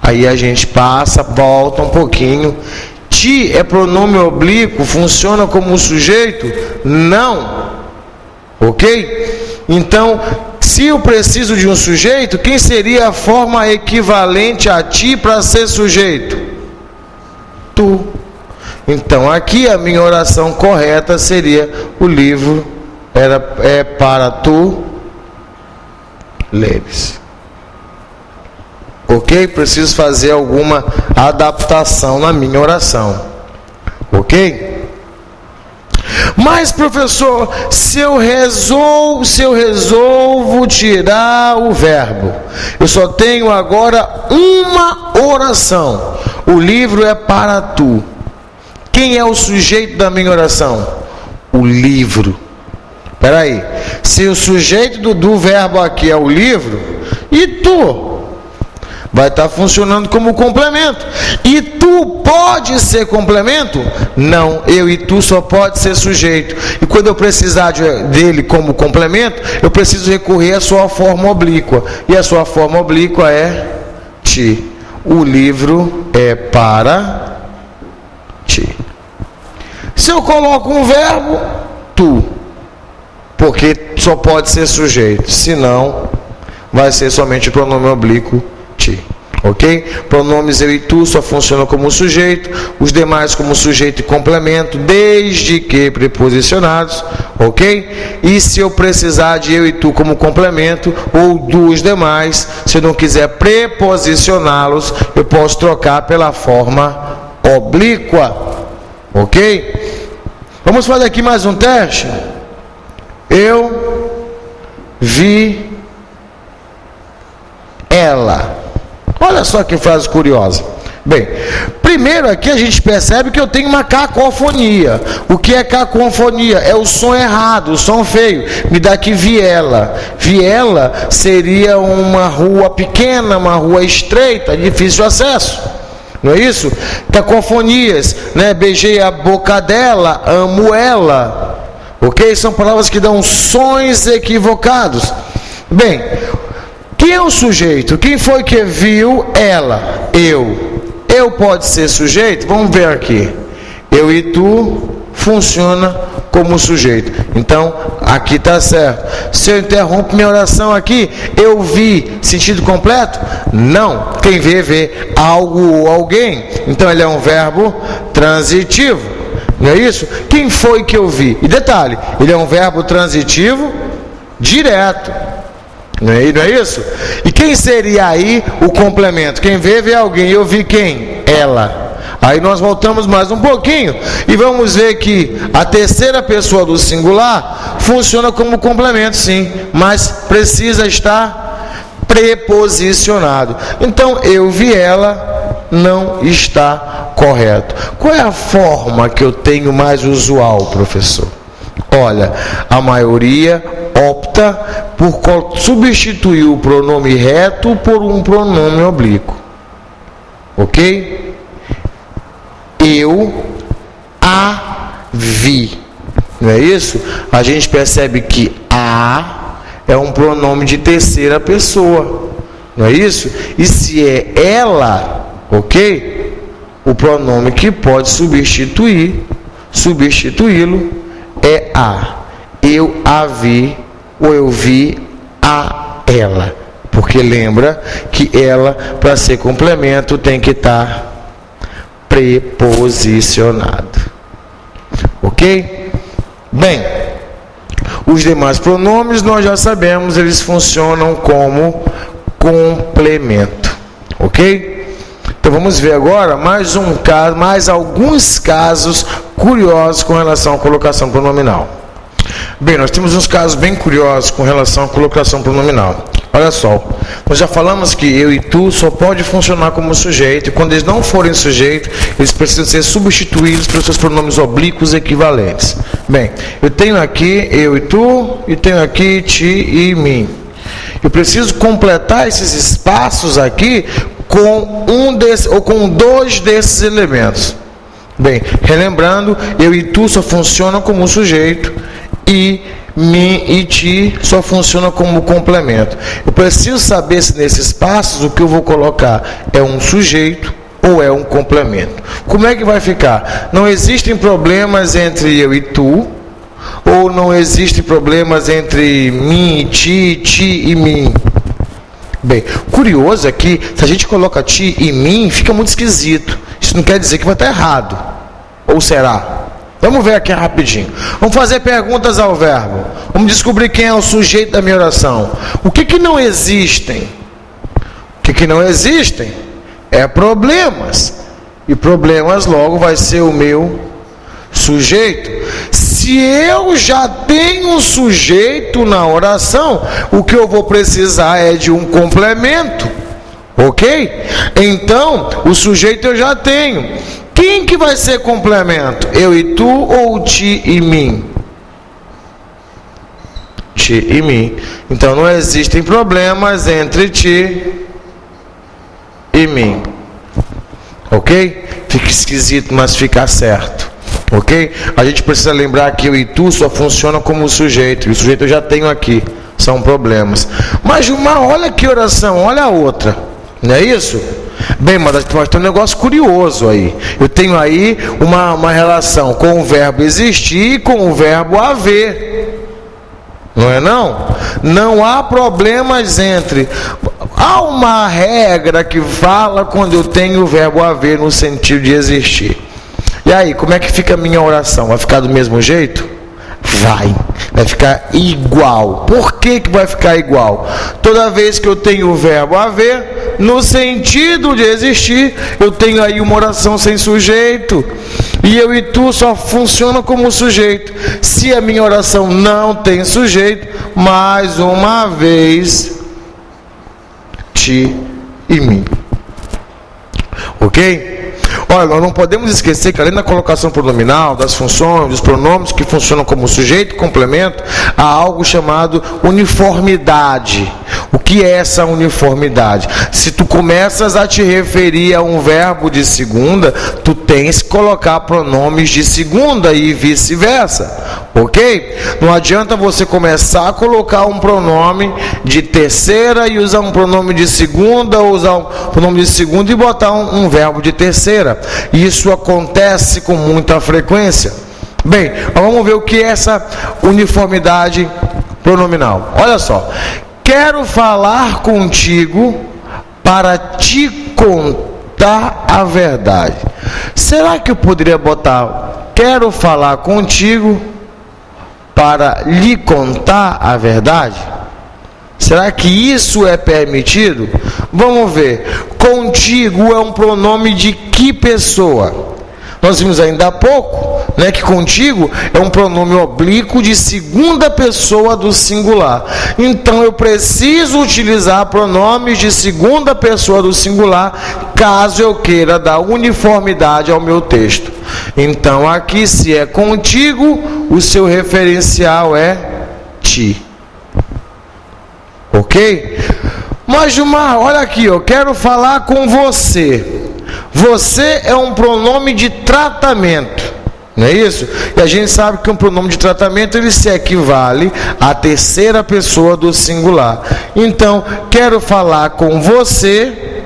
Aí a gente passa, volta um pouquinho. Ti é pronome oblíquo, funciona como sujeito? Não. Ok? Então, se eu preciso de um sujeito, quem seria a forma equivalente a ti para ser sujeito? Tu. Então, aqui a minha oração correta seria: o livro é para tu leres. Ok? Preciso fazer alguma adaptação na minha oração. Ok? Mas, professor, se eu resolvo tirar o verbo, eu só tenho agora uma oração. O livro é para tu. Quem é o sujeito da minha oração? O livro. Espera aí. Se o sujeito do verbo aqui é o livro, e tu? Vai estar funcionando como complemento. E tu pode ser complemento? Não, eu e tu só pode ser sujeito. E quando eu precisar dele como complemento, eu preciso recorrer à sua forma oblíqua. E a sua forma oblíqua é ti. O livro é para ti. Se eu coloco um verbo, tu. Porque só pode ser sujeito. Senão, vai ser somente o pronome oblíquo ti. Ok? Pronomes eu e tu só funcionam como sujeito, os demais como sujeito e complemento, desde que preposicionados. Ok? E se eu precisar de eu e tu como complemento, ou dos demais, se eu não quiser preposicioná-los, eu posso trocar pela forma oblíqua. Ok? Vamos fazer aqui mais um teste. Eu vi ela. Olha só que frase curiosa. Bem, primeiro aqui a gente percebe que eu tenho uma cacofonia. O que é cacofonia? É o som errado, o som feio. Me dá aqui viela. Viela seria uma rua pequena, uma rua estreita, difícil acesso. Não é isso? Cacofonias, né? Beijei a boca dela, amo ela. Ok? São palavras que dão sons equivocados. Bem, quem é o sujeito? Quem foi que viu ela? Eu. Eu pode ser sujeito? Vamos ver aqui. Eu e tu funciona como sujeito. Então, aqui está certo. Se eu interrompo minha oração aqui, eu vi, sentido completo? Não. Quem vê algo ou alguém. Então, ele é um verbo transitivo. Não é isso? Quem foi que eu vi? E detalhe, ele é um verbo transitivo direto. Não é isso? E quem seria aí o complemento? Quem vê alguém. Eu vi quem? Ela. Aí nós voltamos mais um pouquinho e vamos ver que a terceira pessoa do singular funciona como complemento, sim, mas precisa estar preposicionado. Então, eu vi ela não está correto. Qual é a forma que eu tenho mais usual, professor? Olha, a maioria opta por substituir o pronome reto por um pronome oblíquo. Ok? Eu a vi. Não é isso? A gente percebe que a é um pronome de terceira pessoa. Não é isso? E se é ela, ok? O pronome que pode substituí-lo é a. Eu a vi, ou eu vi a ela. Porque lembra que ela, para ser complemento, tem que estar preposicionado. Ok? Bem, os demais pronomes nós já sabemos, eles funcionam como complemento. Ok? Então vamos ver agora mais um caso, mais alguns casos curiosos com relação à colocação pronominal. Bem, nós temos uns casos bem curiosos com relação à colocação pronominal. Olha só, nós já falamos que eu e tu só pode funcionar como sujeito, e quando eles não forem sujeito, eles precisam ser substituídos pelos seus pronomes oblíquos equivalentes. Bem, eu tenho aqui eu e tu, e tenho aqui ti e mim. Eu preciso completar esses espaços aqui com com dois desses elementos. Bem, relembrando, eu e tu só funcionam como sujeito, e mim e ti só funciona como complemento. Eu preciso saber se nesses passos o que eu vou colocar é um sujeito ou é um complemento. Como é que vai ficar? Não existem problemas entre eu e tu, ou não existem problemas entre mim e ti e mim. Bem, curioso é que se a gente coloca ti e mim, fica muito esquisito. Isso não quer dizer que vai estar errado. Ou será? Vamos ver aqui rapidinho. Vamos fazer perguntas ao verbo. Vamos descobrir quem é o sujeito da minha oração. O que não existem? O que não existem é problemas. E problemas logo vai ser o meu sujeito. Se eu já tenho um sujeito na oração, o que eu vou precisar é de um complemento. Ok? Então, o sujeito eu já tenho. Quem que vai ser complemento? Eu e tu ou ti e mim? Ti e mim. Então não existem problemas entre ti e mim. Ok? Fica esquisito, mas fica certo. Ok? A gente precisa lembrar que eu e tu só funciona como sujeito. E o sujeito eu já tenho aqui. São problemas. Mas olha que oração, olha a outra. Não é isso? Bem, mas tem um negócio curioso aí. Eu tenho aí uma relação com o verbo existir e com o verbo haver. Não é não? Não há problemas entre. Há uma regra que fala quando eu tenho o verbo haver no sentido de existir. E aí, como é que fica a minha oração? Vai ficar do mesmo jeito? Vai ficar igual. Por que vai ficar igual? Toda vez que eu tenho o verbo haver, no sentido de existir, eu tenho aí uma oração sem sujeito. E eu e tu só funciona como sujeito. Se a minha oração não tem sujeito, mais uma vez, ti e mim. Ok? Olha, nós não podemos esquecer que além da colocação pronominal, das funções, dos pronomes que funcionam como sujeito e complemento, há algo chamado uniformidade. O que é essa uniformidade? Se tu começas a te referir a um verbo de segunda, tu tens que colocar pronomes de segunda e vice-versa. Ok? Não adianta você começar a colocar um pronome de terceira e usar um pronome de segunda, ou usar um pronome de segunda e botar um verbo de terceira. Isso acontece com muita frequência. Bem, vamos ver o que é essa uniformidade pronominal. Olha só. Quero falar contigo para te contar a verdade. Será que eu poderia botar quero falar contigo para lhe contar a verdade? Será que isso é permitido? Vamos ver. Contigo é um pronome de que pessoa? Nós vimos ainda há pouco, né, que contigo é um pronome oblíquo de segunda pessoa do singular. Então eu preciso utilizar pronomes de segunda pessoa do singular caso eu queira dar uniformidade ao meu texto. Então aqui, se é contigo, o seu referencial é ti. Ok? Mas Gilmar, olha aqui, eu quero falar com você. Você é um pronome de tratamento, não é isso? E a gente sabe que um pronome de tratamento ele se equivale à terceira pessoa do singular. Então, quero falar com você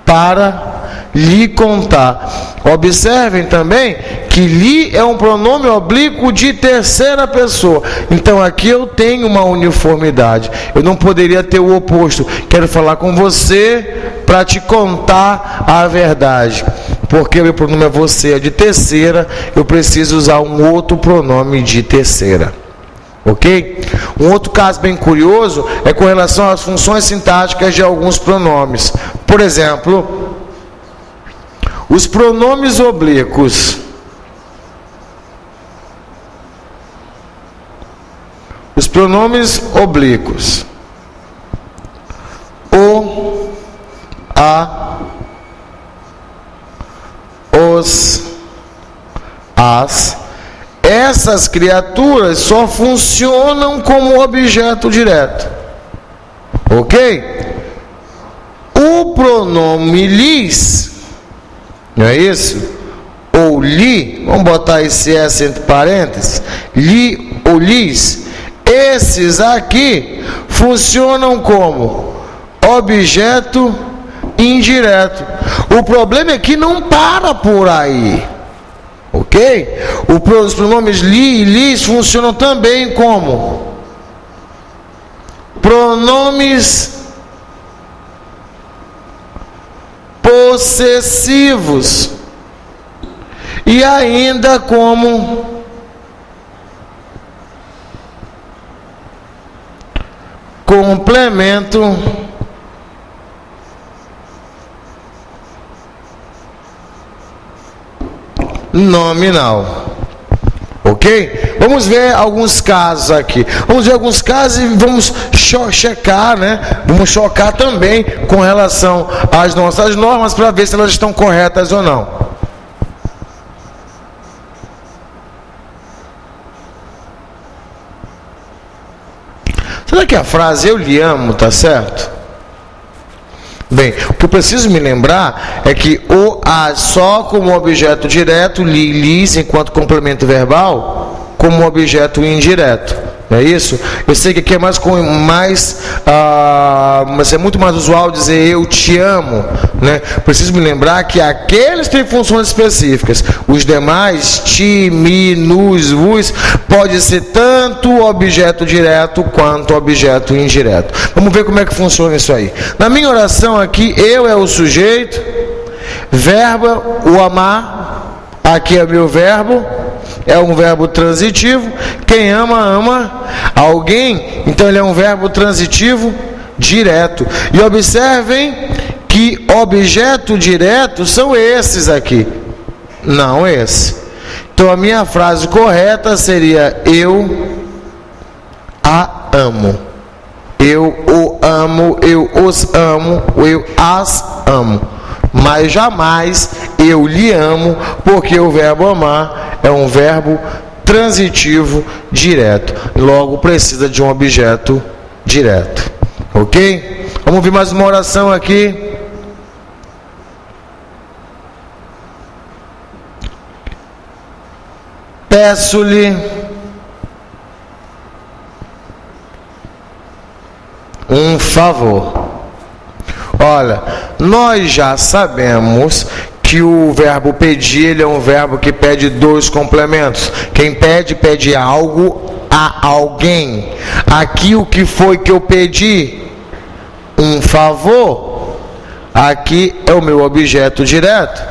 para lhe contar. Observem também que lhe é um pronome oblíquo de terceira pessoa. Então aqui eu tenho uma uniformidade. Eu não poderia ter o oposto. Quero falar com você para te contar a verdade. Porque o meu pronome é você, é de terceira, eu preciso usar um outro pronome de terceira. Ok? Um outro caso bem curioso é com relação às funções sintáticas de alguns pronomes. Por exemplo, os pronomes oblíquos. Os pronomes oblíquos. O, a, os, as. Essas criaturas só funcionam como objeto direto. Ok? O pronome lhes, não é isso? Ou li, vamos botar esse S entre parênteses, li ou lis, Esses aqui funcionam como objeto indireto. O problema é que não para por aí. Ok? Os pronomes li e lis funcionam também como pronomes possessivos e ainda como complemento nominal. Ok? Vamos ver alguns casos aqui. Vamos ver alguns casos e vamos checar, né? Vamos chocar também com relação às nossas normas para ver se elas estão corretas ou não. Será que a frase eu lhe amo está certo? Bem, o que eu preciso me lembrar é que o a só como objeto direto, li, lis enquanto complemento verbal, como objeto indireto. Não é isso? Eu sei que aqui é mas é muito mais usual dizer eu te amo, né? Preciso me lembrar que aqueles têm funções específicas. Os demais, ti, mi, nos, vos, pode ser tanto objeto direto quanto objeto indireto. Vamos ver como é que funciona isso aí. Na minha oração aqui, eu é o sujeito, verbo, o amar, aqui é meu verbo. É um verbo transitivo. Quem ama, ama alguém. Então ele é um verbo transitivo direto. E observem que objeto direto são esses aqui. Não esse. Então a minha frase correta seria eu a amo. Eu o amo, eu os amo, eu as amo. Mas jamais eu lhe amo, porque o verbo amar é um verbo transitivo direto. Logo precisa de um objeto direto. Ok? Vamos ver mais uma oração aqui. Peço-lhe um favor. Olha, nós já sabemos que o verbo pedir, ele é um verbo que pede dois complementos. Quem pede, pede algo a alguém. Aqui o que foi que eu pedi? Um favor. Aqui é o meu objeto direto.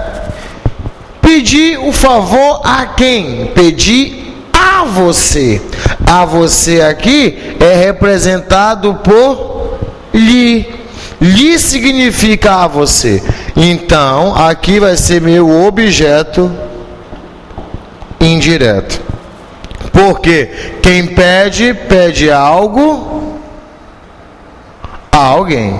Pedi o favor a quem? Pedi a você. A você aqui é representado por lhe. Lhe significa a você. Então, aqui vai ser meu objeto indireto. Porque quem pede, pede algo a alguém.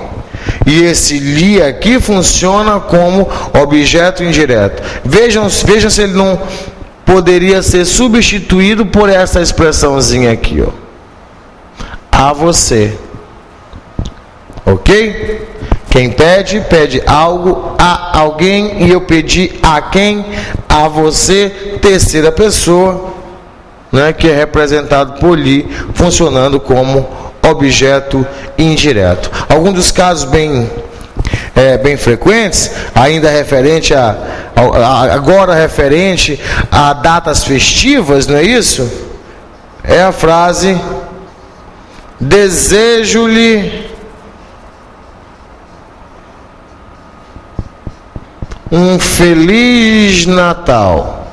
E esse lhe aqui funciona como objeto indireto. Vejam se ele não poderia ser substituído por essa expressãozinha aqui, ó. A você. Ok? Quem pede, pede algo a alguém. E eu pedi a quem? A você, terceira pessoa, né, que é representado por lhe, funcionando como objeto indireto. Alguns dos casos bem frequentes, ainda agora referente a datas festivas, não é isso? É a frase: desejo-lhe um Feliz Natal.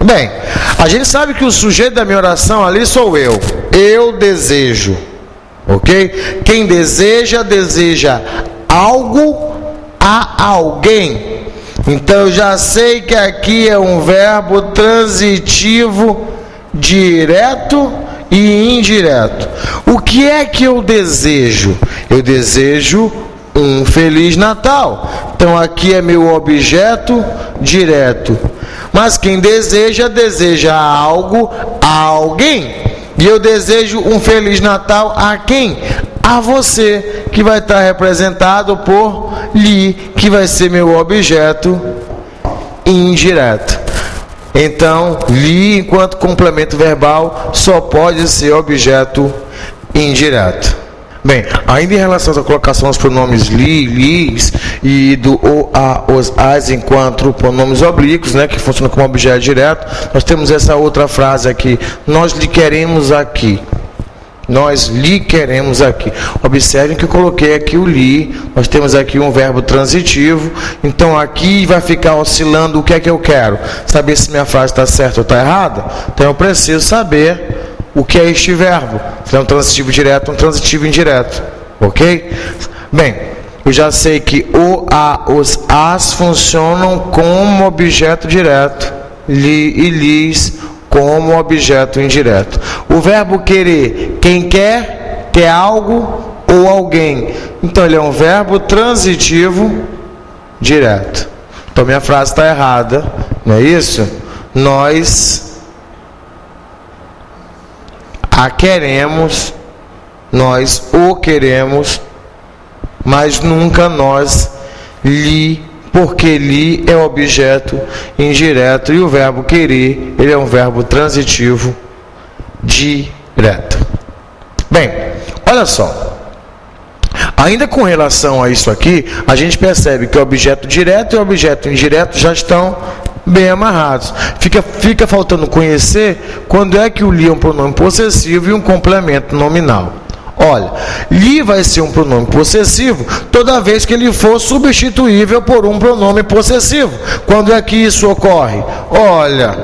Bem, a gente sabe que o sujeito da minha oração ali sou eu. Eu desejo. Ok? Quem deseja, deseja algo a alguém. Então eu já sei que aqui é um verbo transitivo direto e indireto. O que é que eu desejo? Eu desejo um Feliz Natal. Então aqui é meu objeto direto. Mas quem deseja, deseja algo a alguém. E eu desejo um Feliz Natal a quem? A você, que vai estar representado por lhe, que vai ser meu objeto indireto. Então, li, enquanto complemento verbal, só pode ser objeto indireto. Bem, ainda em relação à colocação dos pronomes li, lis e do o, a, os, as enquanto pronomes oblíquos, né, que funcionam como objeto direto, nós temos essa outra frase aqui: nós lhe queremos aqui. Nós lhe queremos aqui. Observem que eu coloquei aqui o li. Nós temos aqui um verbo transitivo. Então aqui vai ficar oscilando o que é que eu quero. Saber se minha frase está certa ou está errada. Então eu preciso saber o que é este verbo. Se é um transitivo direto ou um transitivo indireto. Ok? Bem, eu já sei que o, a, os, as funcionam como objeto direto. Li e lis como objeto indireto. O verbo querer, quem quer, quer algo ou alguém. Então ele é um verbo transitivo direto. Então minha frase está errada, não é isso? Nós a queremos, nós o queremos, mas nunca nós lhe, porque li é objeto indireto e o verbo querer, ele é um verbo transitivo direto. Bem, olha só. Ainda com relação a isso aqui, a gente percebe que o objeto direto e o objeto indireto já estão bem amarrados. Fica faltando conhecer quando é que o li é um pronome possessivo e um complemento nominal. Olha, li vai ser um pronome possessivo toda vez que ele for substituível por um pronome possessivo. Quando é que isso ocorre? Olha,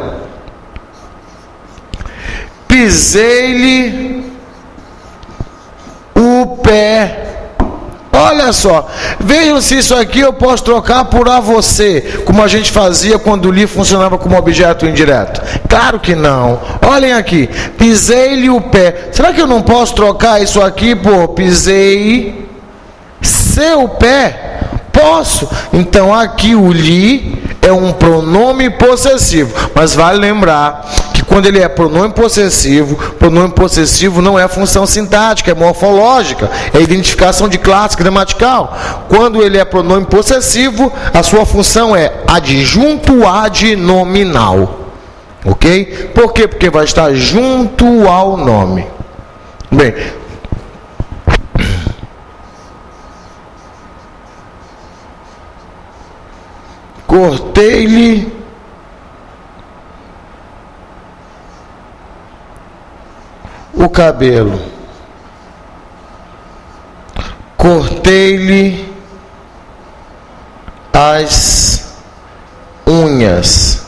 pisei-lhe o pé. Olha só, vejam se isso aqui eu posso trocar por a você, como a gente fazia quando o li funcionava como objeto indireto. Claro que não. Olhem aqui, pisei-lhe o pé. Será que eu não posso trocar isso aqui por pisei seu pé? Posso. Então aqui o li é um pronome possessivo, mas vale lembrar que quando ele é pronome possessivo não é função sintática, é morfológica, é identificação de classe gramatical. Quando ele é pronome possessivo, a sua função é adjunto adnominal. Ok? Por quê? Porque vai estar junto ao nome. Bem, cortei-lhe o cabelo. Cortei-lhe as unhas.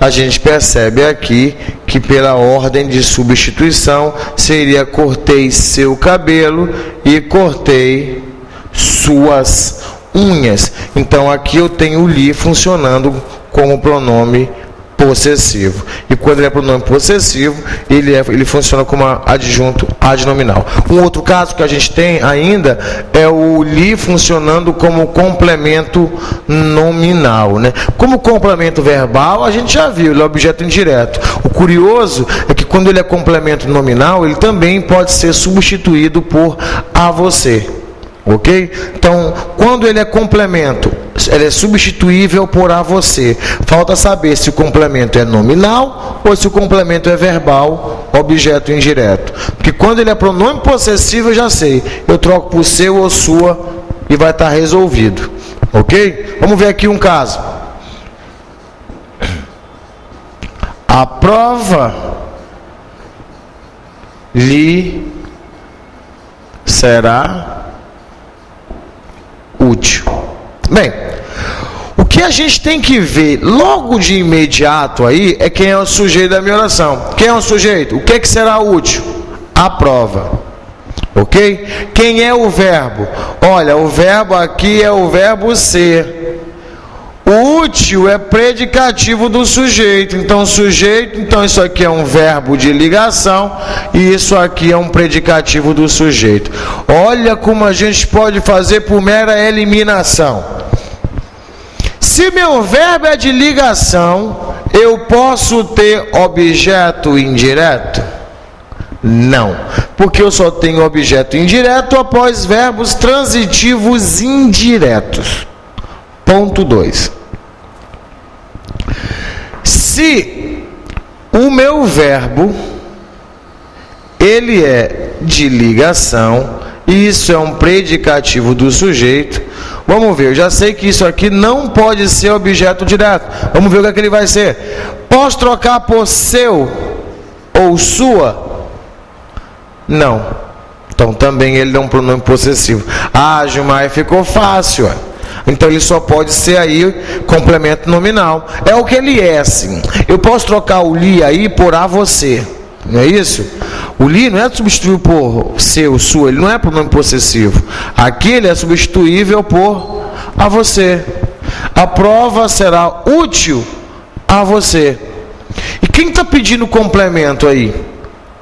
A gente percebe aqui que pela ordem de substituição seria cortei seu cabelo e cortei suas unhas. Então aqui eu tenho o li funcionando como pronome possessivo. E quando ele é pronome possessivo, ele funciona como adjunto adnominal. Um outro caso que a gente tem ainda é o li funcionando como complemento nominal, né? Como complemento verbal, a gente já viu, ele é objeto indireto. O curioso é que quando ele é complemento nominal, ele também pode ser substituído por a você. Ok? Então, quando ele é complemento, ele é substituível por a você. Falta saber se o complemento é nominal ou se o complemento é verbal, objeto indireto. Porque quando ele é pronome possessivo, eu já sei. Eu troco por seu ou sua e vai estar resolvido. Ok? Vamos ver aqui um caso. A prova lhe será útil. Bem, o que a gente tem que ver logo de imediato aí é quem é o sujeito da minha oração. Quem é o sujeito? O que é que será útil? A prova. Ok? Quem é o verbo? Olha, o verbo aqui é o verbo ser. O útil é predicativo do sujeito. Então, sujeito, então isso aqui é um verbo de ligação e isso aqui é um predicativo do sujeito. Olha como a gente pode fazer por mera eliminação. Se meu verbo é de ligação, eu posso ter objeto indireto? Não, porque eu só tenho objeto indireto após verbos transitivos indiretos. Ponto 2. Se o meu verbo ele é de ligação, isso é um predicativo do sujeito. Vamos ver, eu já sei que isso aqui não pode ser objeto direto. Vamos ver o que é que ele vai ser. Posso trocar por seu ou sua? Não. Então também ele é um pronome possessivo. Ah, Gilmar, ficou fácil. Então ele só pode ser aí complemento nominal. É o que ele é, assim. Eu posso trocar o li aí por a você. Não é isso? O li não é substituível por seu, sua, ele não é pronome possessivo. Aqui ele é substituível por a você. A prova será útil a você. E quem está pedindo complemento aí?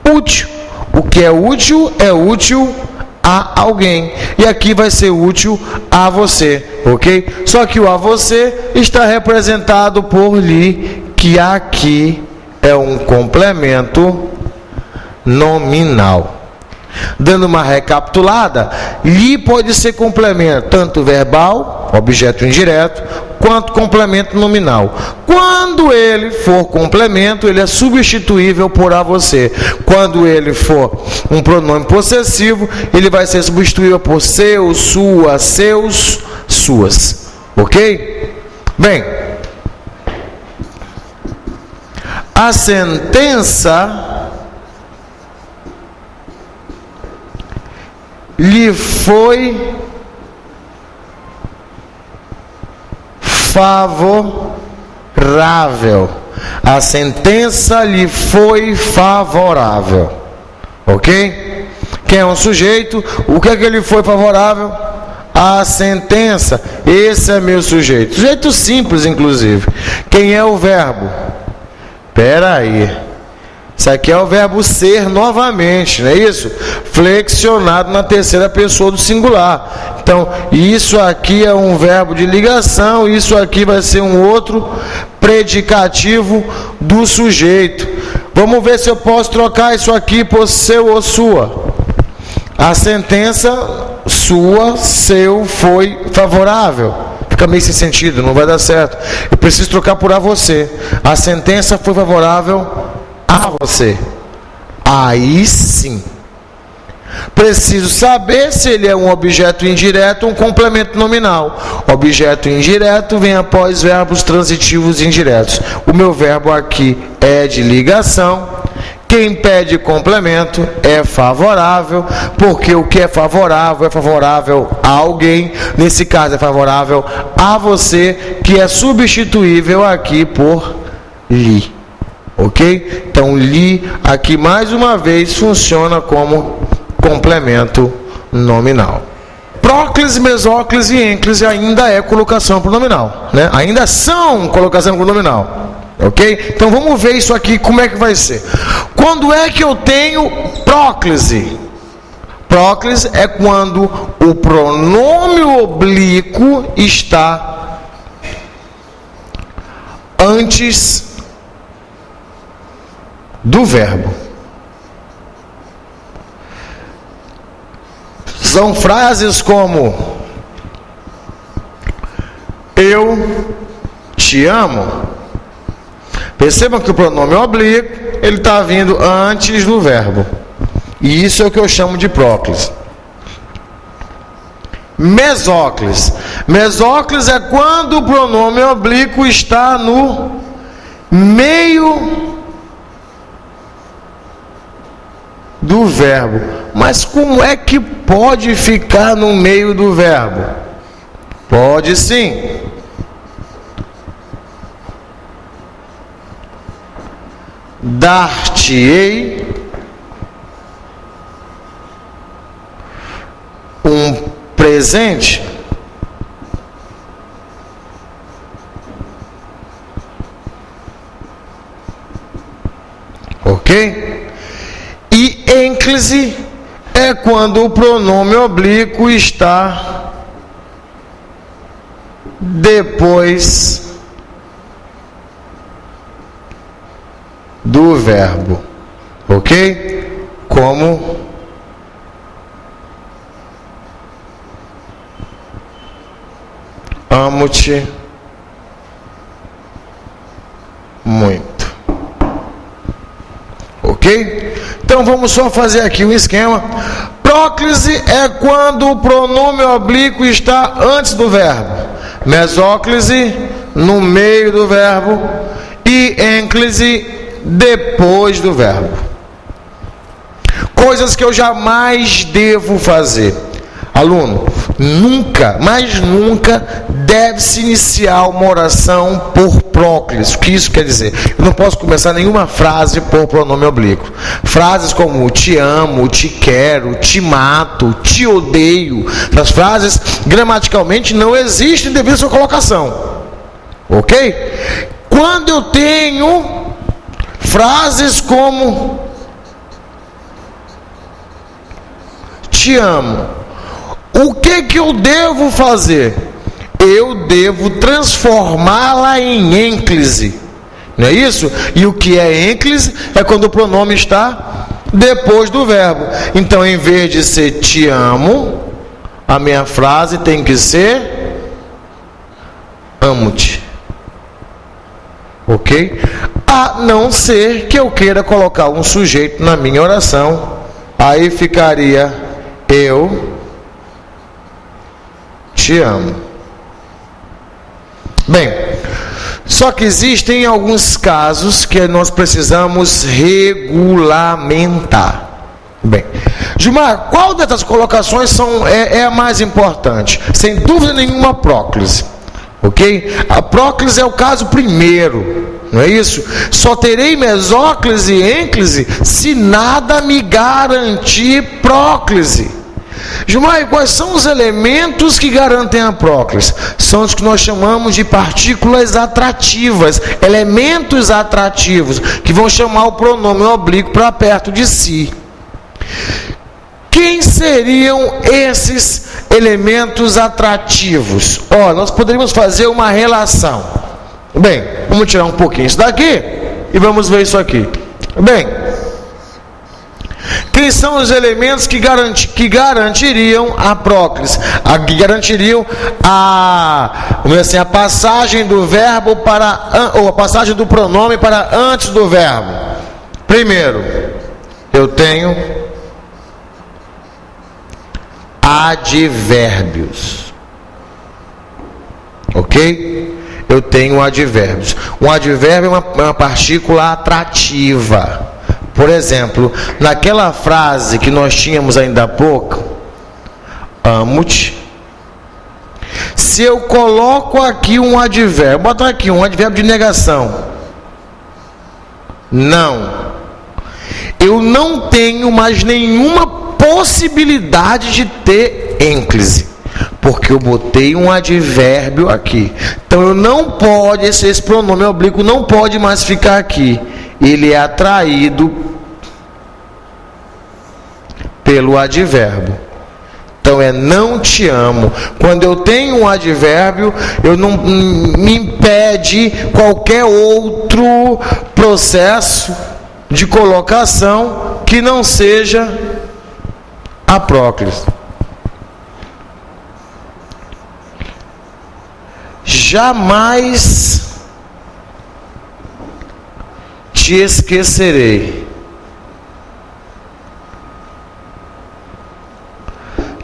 Útil. O que é útil a alguém. E aqui vai ser útil a você, ok? Só que o a você está representado por li, que aqui é um complemento nominal. Dando uma recapitulada, li pode ser complemento tanto verbal, objeto indireto, quanto complemento nominal. Quando ele for complemento, ele é substituível por a você. Quando ele for um pronome possessivo, ele vai ser substituível por seu, sua, seus, suas. Ok? Bem, a sentença lhe foi favorável. A sentença lhe foi favorável. Ok? Quem é um sujeito? O que é que ele foi favorável? A sentença. Esse é meu sujeito. Sujeito simples, inclusive. Quem é o verbo? Espera aí. Isso aqui é o verbo ser novamente, não é isso? Flexionado na terceira pessoa do singular. Então, isso aqui é um verbo de ligação, isso aqui vai ser um outro predicativo do sujeito. Vamos ver se eu posso trocar isso aqui por seu ou sua. A sentença sua, seu, foi favorável. Fica meio sem sentido, não vai dar certo. Eu preciso trocar por a você. A sentença foi favorável a você. Aí sim. Preciso saber se ele é um objeto indireto ou um complemento nominal. Objeto indireto vem após verbos transitivos indiretos. O meu verbo aqui é de ligação. Quem pede complemento é favorável, porque o que é favorável a alguém. Nesse caso é favorável a você, que é substituível aqui por li. Ok? Então, li aqui mais uma vez funciona como complemento nominal. Próclise, mesóclise e ênclise ainda é colocação pronominal, né? Ainda são colocação pronominal. Ok? Então, vamos ver isso aqui, como é que vai ser. Quando é que eu tenho próclise? Próclise é quando o pronome oblíquo está antes do verbo. São frases como eu te amo. Percebam que o pronome oblíquo ele está vindo antes do verbo. E isso é o que eu chamo de próclise. Mesóclise. Mesóclise é quando o pronome oblíquo está no meio do verbo. Mas como é que pode ficar no meio do verbo? Pode sim. Dar-te-ei um presente. Ok? E ênclise é quando o pronome oblíquo está depois do verbo. Ok? Como amo-te muito. Ok? Então vamos só fazer aqui um esquema. Próclise é quando o pronome oblíquo está antes do verbo. Mesóclise no meio do verbo e ênclise depois do verbo. Coisas que eu jamais devo fazer. Aluno, nunca, mas nunca deve-se iniciar uma oração por próclise. O que isso quer dizer? Eu não posso começar nenhuma frase por pronome oblíquo. Frases como te amo, te quero, te mato, te odeio. Essas frases gramaticalmente não existem devido à sua colocação. Ok? Quando eu tenho frases como te amo, o que eu devo fazer? Eu devo transformá-la em ênclise. Não é isso? E o que é ênclise? É quando o pronome está depois do verbo. Então, em vez de ser te amo, a minha frase tem que ser amo-te. Ok? A não ser que eu queira colocar um sujeito na minha oração, aí ficaria eu te amo. Bem, só que existem alguns casos que nós precisamos regulamentar. Bem, Gilmar, qual dessas colocações é a mais importante? Sem dúvida nenhuma, a próclise. Ok? A próclise é o caso primeiro, não é isso? Só terei mesóclise e ênclise se nada me garantir próclise. Gilmar, quais são os elementos que garantem a próclise? São os que nós chamamos de partículas atrativas, elementos atrativos, que vão chamar o pronome oblíquo para perto de si. Quem seriam esses elementos atrativos? Nós poderíamos fazer uma relação. Bem, vamos tirar um pouquinho isso daqui e vamos ver isso aqui. Bem, quem são os elementos que garantiriam a próclise? Que garantiriam a passagem do verbo ou a passagem do pronome para antes do verbo. Primeiro, eu tenho advérbios. Ok? Eu tenho advérbios. Um advérbio é uma partícula atrativa. Por exemplo, naquela frase que nós tínhamos ainda há pouco, amo-te. Se eu coloco aqui um advérbio, bota aqui um advérbio de negação. Não. Eu não tenho mais nenhuma possibilidade de ter ênclise, porque eu botei um advérbio aqui. Então eu não pode, esse pronome oblíquo não pode mais ficar aqui. Ele é atraído pelo advérbio. Então é não te amo. Quando eu tenho um advérbio, eu não me impede qualquer outro processo de colocação que não seja a próclise. Jamais te esquecerei.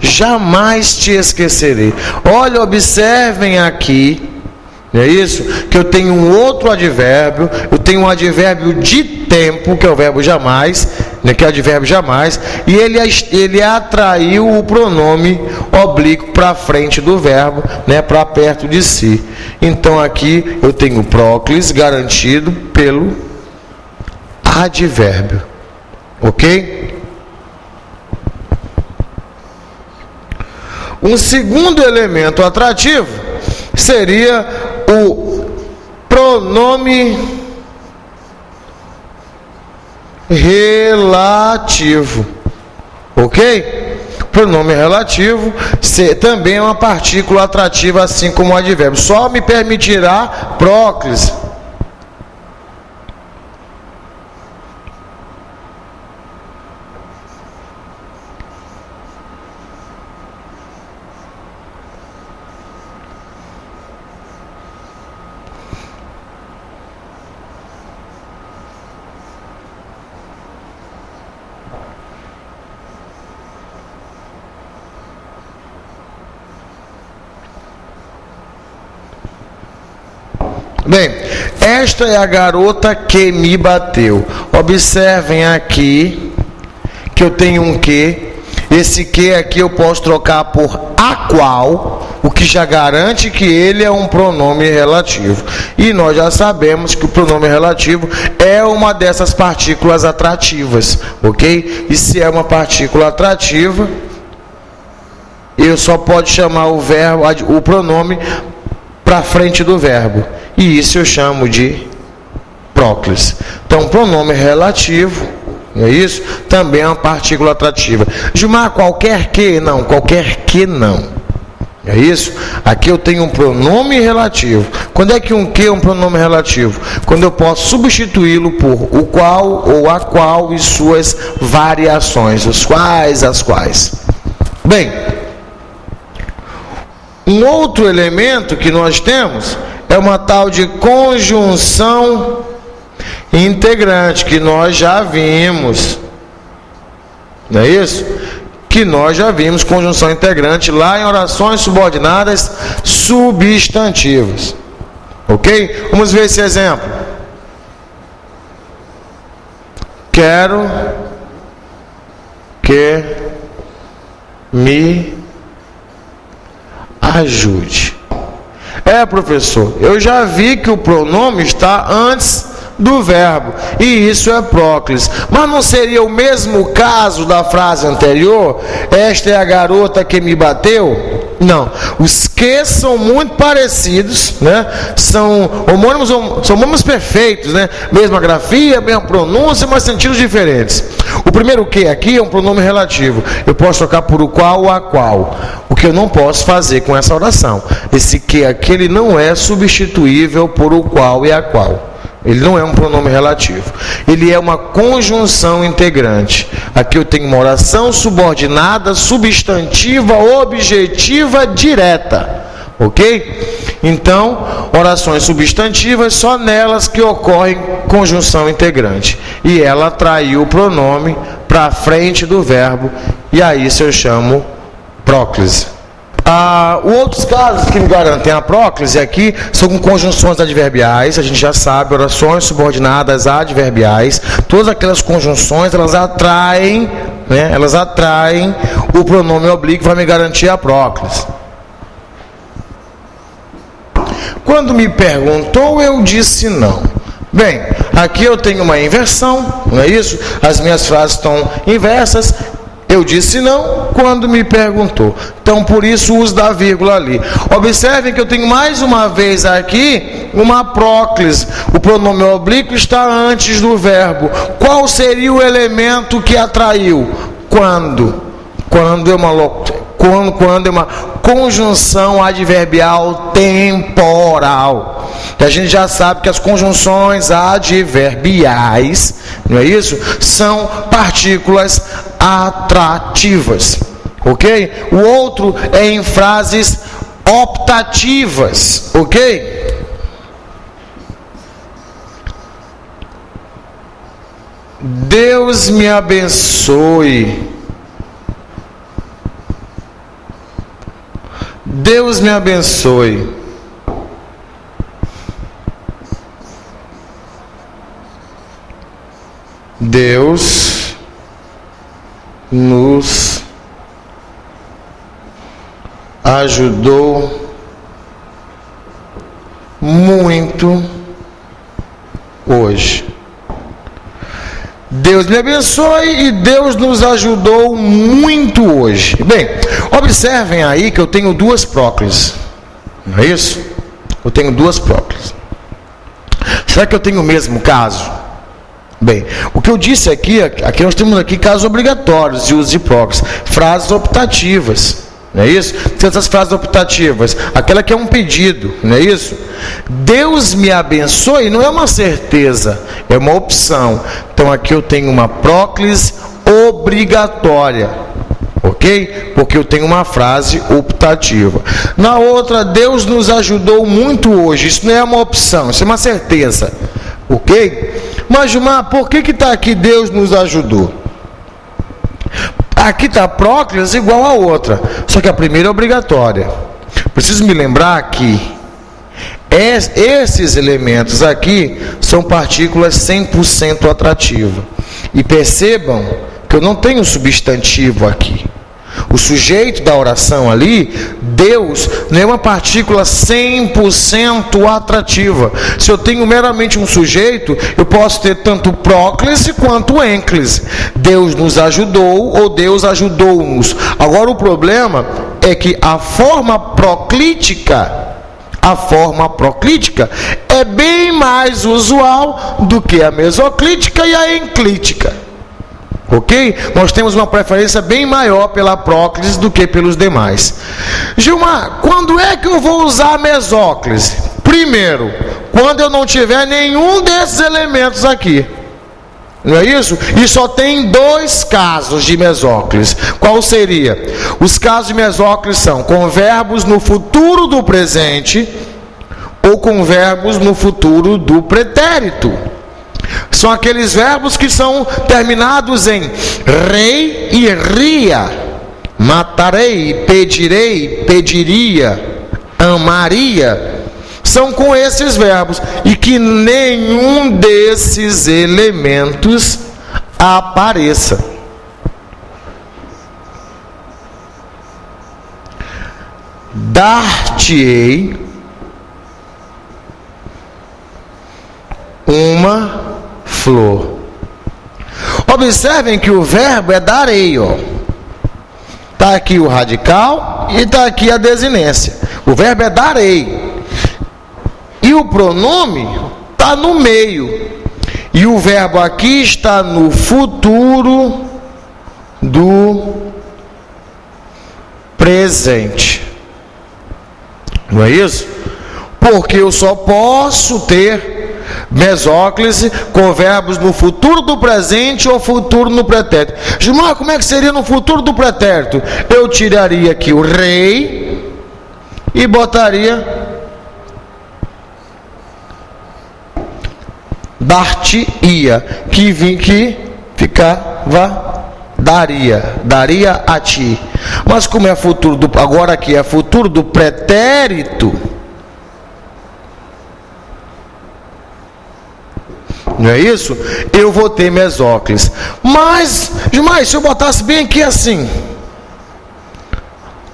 Jamais te esquecerei. Olha, observem aqui, não é isso? Que eu tenho um outro advérbio, eu tenho um advérbio de tempo, que é o verbo jamais, né, que é o advérbio jamais, e ele atraiu o pronome oblíquo para frente do verbo, né, para perto de si. Então aqui eu tenho próclise garantido pelo advérbio. Ok? Um segundo elemento atrativo seria o pronome relativo. Ok? Pronome relativo também é uma partícula atrativa, assim como o advérbio. Só me permitirá próclise. Bem, esta é a garota que me bateu. Observem aqui que eu tenho um que. Esse que aqui eu posso trocar por a qual, o que já garante que ele é um pronome relativo. E nós já sabemos que o pronome relativo é uma dessas partículas atrativas, ok? E se é uma partícula atrativa, eu só posso chamar o verbo, o pronome para frente do verbo. E isso eu chamo de próclise. Então, pronome relativo, não é isso? Também é uma partícula atrativa. Gilmar, qualquer que? Não, qualquer que não. É isso? Aqui eu tenho um pronome relativo. Quando é que um que é um pronome relativo? Quando eu posso substituí-lo por o qual ou a qual e suas variações, os quais, as quais. Bem, um outro elemento que nós temos é uma tal de conjunção integrante, que nós já vimos. Não é isso? Que nós já vimos conjunção integrante lá em orações subordinadas substantivas. Ok? Vamos ver esse exemplo. Quero que me ajude. Professor, eu já vi que o pronome está antes do verbo, e isso é próclise. Mas não seria o mesmo caso da frase anterior? Esta é a garota que me bateu? Não. Os que são muito parecidos, né? São homônimos perfeitos, né? Mesma grafia, mesma pronúncia, mas sentidos diferentes. O primeiro que aqui é um pronome relativo. Eu posso trocar por o qual ou a qual. O que eu não posso fazer com essa oração. Esse que aqui, ele não é substituível por o qual e a qual. Ele não é um pronome relativo. Ele é uma conjunção integrante. Aqui eu tenho uma oração subordinada, substantiva, objetiva, direta. Ok? Então, orações substantivas, só nelas que ocorre conjunção integrante. E ela traiu o pronome para frente do verbo. E aí isso eu chamo próclise. Outros casos que me garantem a próclise aqui são com conjunções adverbiais. A gente já sabe, orações subordinadas adverbiais. Todas aquelas conjunções, elas atraem, né? Elas atraem o pronome oblíquo, vai me garantir a próclise. Quando me perguntou, eu disse não. Bem, aqui eu tenho uma inversão, não é isso? As minhas frases estão inversas. Eu disse não quando me perguntou. Então, por isso, o uso da vírgula ali. Observem que eu tenho mais uma vez aqui uma próclise. O pronome oblíquo está antes do verbo. Qual seria o elemento que atraiu? Quando é uma conjunção adverbial temporal. E a gente já sabe que as conjunções adverbiais, não é isso? São partículas atrativas. Ok? O outro é em frases optativas. Ok? Deus me abençoe. Deus me abençoe. Deus nos ajudou muito hoje. Deus me abençoe e Deus nos ajudou muito hoje. Bem, observem aí que eu tenho duas próclises. Não é isso? Eu tenho duas próclises. Será que eu tenho o mesmo caso? Bem, o que eu disse aqui nós temos aqui casos obrigatórios de uso de próclise. Frases optativas. Não é isso? Tem essas frases optativas. Aquela que é um pedido, não é isso? Deus me abençoe não é uma certeza, é uma opção. Então aqui eu tenho uma próclise obrigatória. Ok? Porque eu tenho uma frase optativa. Na outra, Deus nos ajudou muito hoje. Isso não é uma opção, isso é uma certeza. Ok? Mas, Gilmar, por que está aqui Deus nos ajudou? Aqui está a próclise igual a outra, só que a primeira é obrigatória. Preciso me lembrar que Esses elementos aqui são partículas 100% atrativas. E percebam que eu não tenho substantivo aqui. O sujeito da oração ali, Deus, não é uma partícula 100% atrativa. Se eu tenho meramente um sujeito, eu posso ter tanto próclise quanto ênclise. Deus nos ajudou ou Deus ajudou-nos. Agora o problema é que a forma proclítica é bem mais usual do que a mesoclítica e a enclítica. Ok? Nós temos uma preferência bem maior pela próclise do que pelos demais. Gilmar, quando é que eu vou usar a mesóclise? Primeiro, quando eu não tiver nenhum desses elementos aqui. Não é isso? E só tem 2 casos de mesóclise. Qual seria? Os casos de mesóclise são com verbos no futuro do presente ou com verbos no futuro do pretérito. São aqueles verbos que são terminados em rei e ria. Matarei, pedirei, pediria, amaria. São com esses verbos. E que nenhum desses elementos apareça. Dar-te-ei uma flor. Observem que o verbo é darei, ó. Está aqui o radical e está aqui a desinência. O verbo é darei. E o pronome está no meio. E o verbo aqui está no futuro do presente. Não é isso? Porque eu só posso ter mesóclise com verbos no futuro do presente ou futuro no pretérito. Gilmar, como é que seria no futuro do pretérito? Eu tiraria aqui o rei e botaria dar-te-ia, que ficava daria a ti. Mas como é futuro do, agora aqui é futuro do pretérito, não é isso? Eu vou ter mesóclise. Mas se eu botasse bem aqui assim,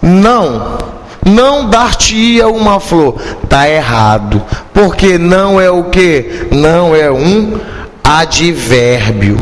não dar-te-ia uma flor, está errado, porque não é o que? Não é um advérbio.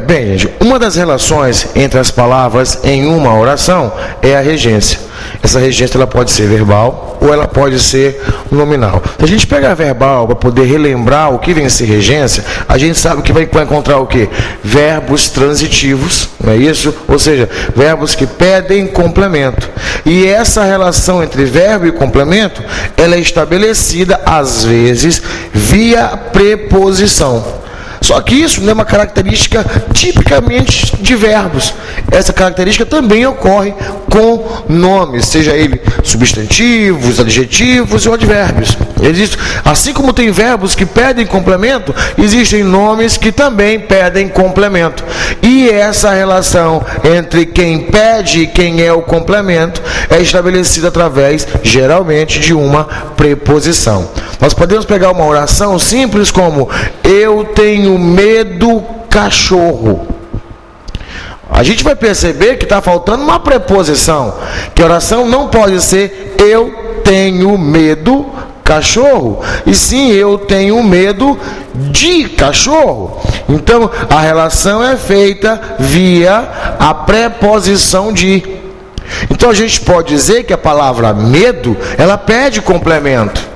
Bem, gente, uma das relações entre as palavras em uma oração é a regência. Essa regência ela pode ser verbal ou ela pode ser nominal. Se a gente pegar verbal para poder relembrar o que vem a ser regência, a gente sabe que vai encontrar o quê? Verbos transitivos, não é isso? Ou seja, verbos que pedem complemento. E essa relação entre verbo e complemento, ela é estabelecida às vezes via preposição. Só que isso não é uma característica tipicamente de verbos. Essa característica também ocorre com nomes, seja ele substantivos, adjetivos ou advérbios. Assim como tem verbos que pedem complemento, existem nomes que também pedem complemento. E essa relação entre quem pede e quem é o complemento é estabelecida através, geralmente, de uma preposição. Nós podemos pegar uma oração simples como: eu tenho medo cachorro. A gente vai perceber que está faltando uma preposição, que a oração não pode ser eu tenho medo cachorro, e sim eu tenho medo de cachorro. Então a relação é feita via a preposição de. Então a gente pode dizer que a palavra medo, ela pede complemento.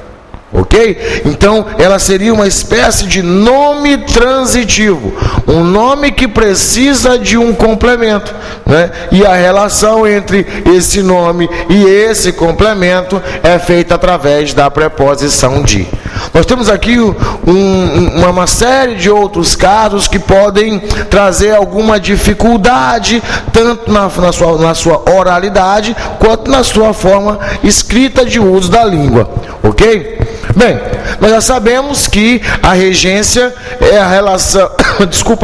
Ok? Então, ela seria uma espécie de nome transitivo. Um nome que precisa de um complemento, né? E a relação entre esse nome e esse complemento é feita através da preposição de. Nós temos aqui uma série de outros casos que podem trazer alguma dificuldade, tanto na sua oralidade, quanto na sua forma escrita de uso da língua. Ok? Bem, nós já sabemos que a regência é a relação,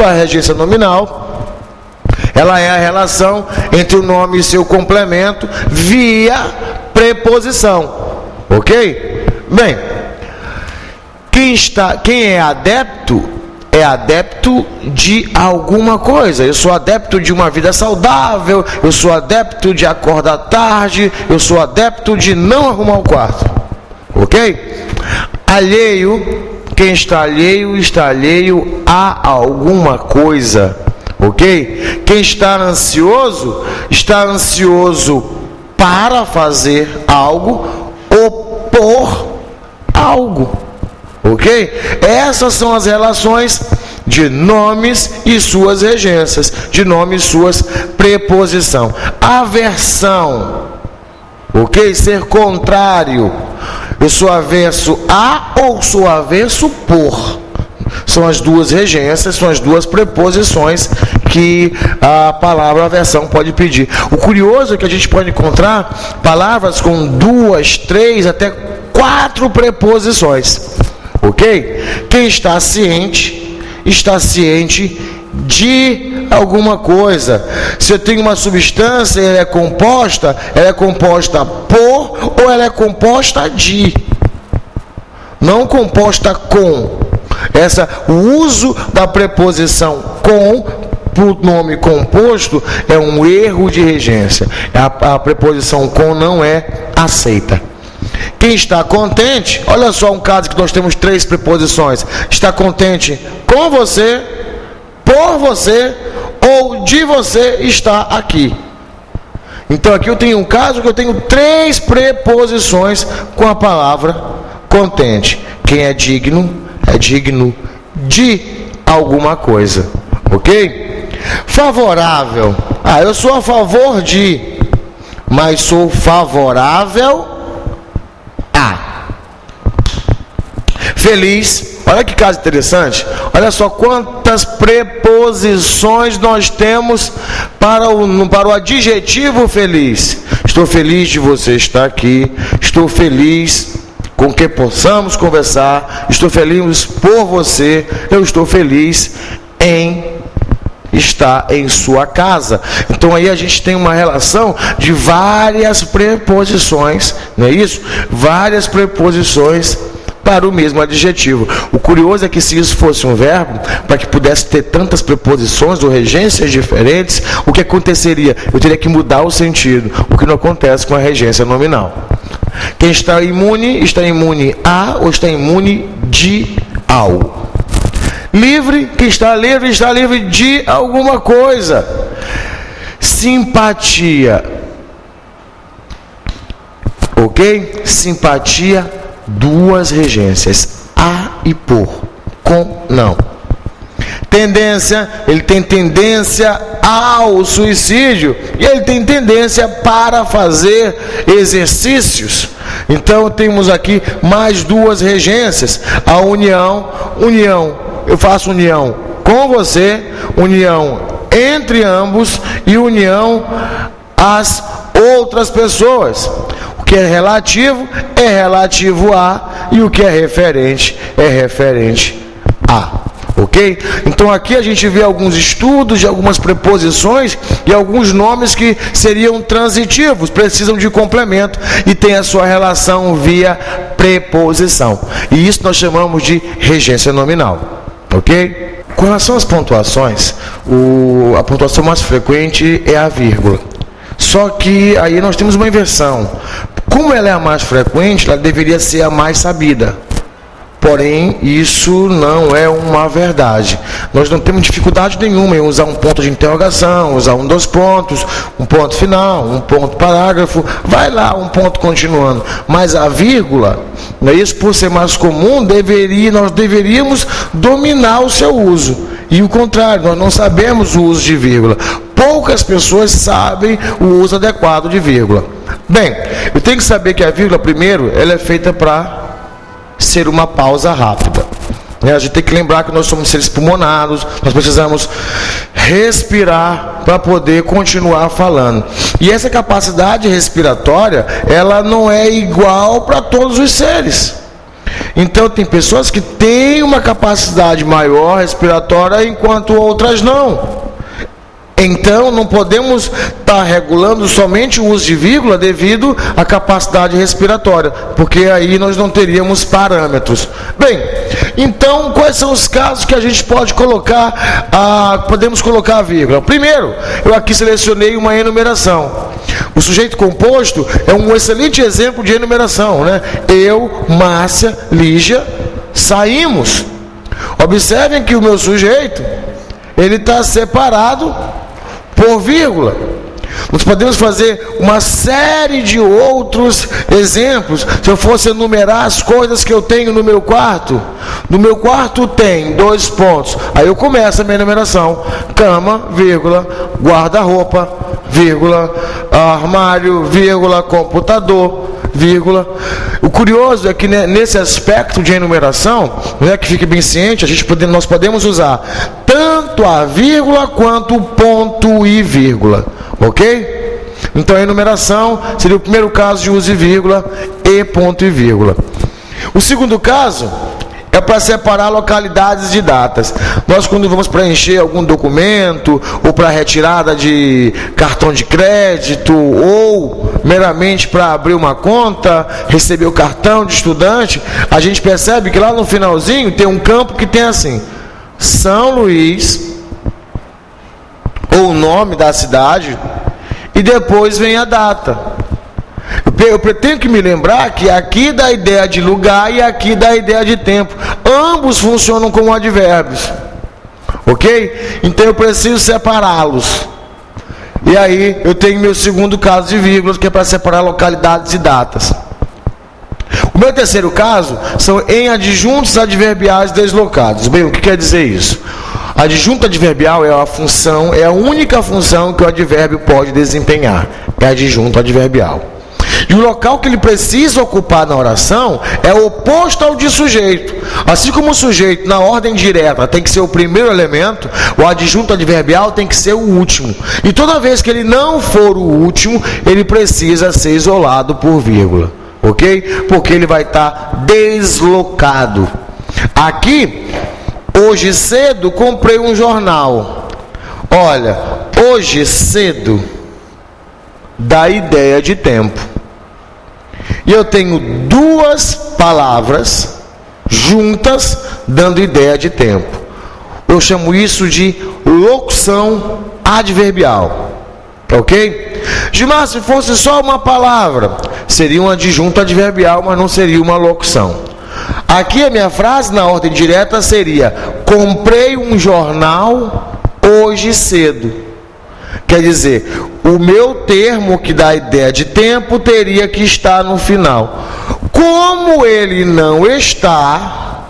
a regência nominal, ela é a relação entre o nome e seu complemento via preposição, ok? Bem, quem é adepto de alguma coisa. Eu sou adepto de uma vida saudável, eu sou adepto de acordar tarde, eu sou adepto de não arrumar o quarto. Ok? Quem está alheio a alguma coisa. Ok? Quem está ansioso para fazer algo ou por algo. Ok? Essas são as relações de nomes e suas regências, de nomes e suas preposição. Aversão, ok? Ser contrário. Eu sou averso a ou sou averso por. São as duas regências, são as duas preposições que a palavra aversão pode pedir. O curioso é que a gente pode encontrar palavras com 2, 3, até 4 preposições. Ok? Quem está ciente de alguma coisa. Se eu tenho uma substância, ela é composta por ou ela é composta de. Não composta com. O uso da preposição com para o nome composto é um erro de regência. A preposição com não é aceita. Quem está contente, olha só um caso que nós temos 3 preposições. Está contente com você, por você ou de você está aqui. Então aqui eu tenho um caso que eu tenho 3 preposições com a palavra contente. Quem é digno de alguma coisa. Ok? Favorável. Eu sou a favor de, mas sou favorável a. Feliz. Olha que caso interessante. Olha só quantas preposições nós temos para o adjetivo feliz. Estou feliz de você estar aqui. Estou feliz com que possamos conversar. Estou feliz por você. Eu estou feliz em estar em sua casa. Então aí a gente tem uma relação de várias preposições, não é isso? Várias preposições para o mesmo adjetivo. O curioso é que se isso fosse um verbo, para que pudesse ter tantas preposições ou regências diferentes, o que aconteceria? Eu teria que mudar o sentido, o que não acontece com a regência nominal. Quem está imune a ou está imune de algo. Livre, quem está livre de alguma coisa. Simpatia. Ok? Simpatia, 2 regências. A e por. Com, não. Tendência, ele tem tendência ao suicídio e ele tem tendência para fazer exercícios. Então temos aqui mais 2 regências. A união, eu faço união com você, união entre ambos e união às outras pessoas. O que é relativo a, e o que é referente a. Ok? Então aqui a gente vê alguns estudos de algumas preposições e alguns nomes que seriam transitivos, precisam de complemento e tem a sua relação via preposição. E isso nós chamamos de regência nominal. Ok? Com relação às pontuações, a pontuação mais frequente é a vírgula. Só que aí nós temos uma inversão. Como ela é a mais frequente, ela deveria ser a mais sabida. Porém, isso não é uma verdade. Nós não temos dificuldade nenhuma em usar um ponto de interrogação, usar 2 pontos, um ponto final, um ponto parágrafo, vai lá, um ponto continuando. Mas a vírgula, isso por ser mais comum, nós deveríamos dominar o seu uso. E o contrário, nós não sabemos o uso de vírgula. Poucas pessoas sabem o uso adequado de vírgula. Bem, eu tenho que saber que a vírgula, primeiro, ela é feita para ser uma pausa rápida. A gente tem que lembrar que nós somos seres pulmonados, nós precisamos respirar para poder continuar falando. E essa capacidade respiratória, ela não é igual para todos os seres. Então tem pessoas que têm uma capacidade maior respiratória, enquanto outras não. Então, não podemos estar regulando somente o uso de vírgula devido à capacidade respiratória, porque aí nós não teríamos parâmetros. Bem, então, quais são os casos que a gente pode colocar, podemos colocar a vírgula? Primeiro, eu aqui selecionei uma enumeração. O sujeito composto é um excelente exemplo de enumeração, né? Eu, Márcia, Lígia, saímos. Observem que o meu sujeito, ele está separado por vírgula. Nós podemos fazer uma série de outros exemplos. Se eu fosse enumerar as coisas que eu tenho no meu quarto tem 2 pontos. Aí eu começo a minha enumeração: cama, vírgula, guarda-roupa, vírgula, armário, vírgula, computador, vírgula. O curioso é que nesse aspecto de enumeração, que fique bem ciente, nós podemos usar tanto a vírgula quanto o ponto e vírgula, ok? Então a enumeração seria o primeiro caso de uso de vírgula e ponto e vírgula. O segundo caso é para separar localidades de datas. Nós, quando vamos preencher algum documento, ou para retirada de cartão de crédito, ou meramente para abrir uma conta, receber o cartão de estudante, a gente percebe que lá no finalzinho tem um campo que tem assim: São Luís, ou o nome da cidade, e depois vem a data. Eu tenho que me lembrar que aqui dá a ideia de lugar e aqui dá a ideia de tempo. Ambos funcionam como advérbios. Ok? Então eu preciso separá-los. E aí eu tenho meu segundo caso de vírgulas, que é para separar localidades e datas. O meu terceiro caso são em adjuntos adverbiais deslocados. Bem, o que quer dizer isso? Adjunto adverbial é a única função que o advérbio pode desempenhar. É adjunto adverbial. E o local que ele precisa ocupar na oração é oposto ao de sujeito. Assim como o sujeito, na ordem direta, tem que ser o primeiro elemento, o adjunto adverbial tem que ser o último. E toda vez que ele não for o último, ele precisa ser isolado por vírgula. Ok? Porque ele vai estar deslocado. Aqui, hoje cedo, comprei um jornal. Olha, hoje cedo dá ideia de tempo. E eu tenho 2 palavras juntas dando ideia de tempo. Eu chamo isso de locução adverbial. Ok? Gilmar, se fosse só uma palavra, seria um adjunto adverbial, mas não seria uma locução. Aqui a minha frase na ordem direta seria: comprei um jornal hoje cedo. Quer dizer, o meu termo que dá a ideia de tempo teria que estar no final. Como ele não está,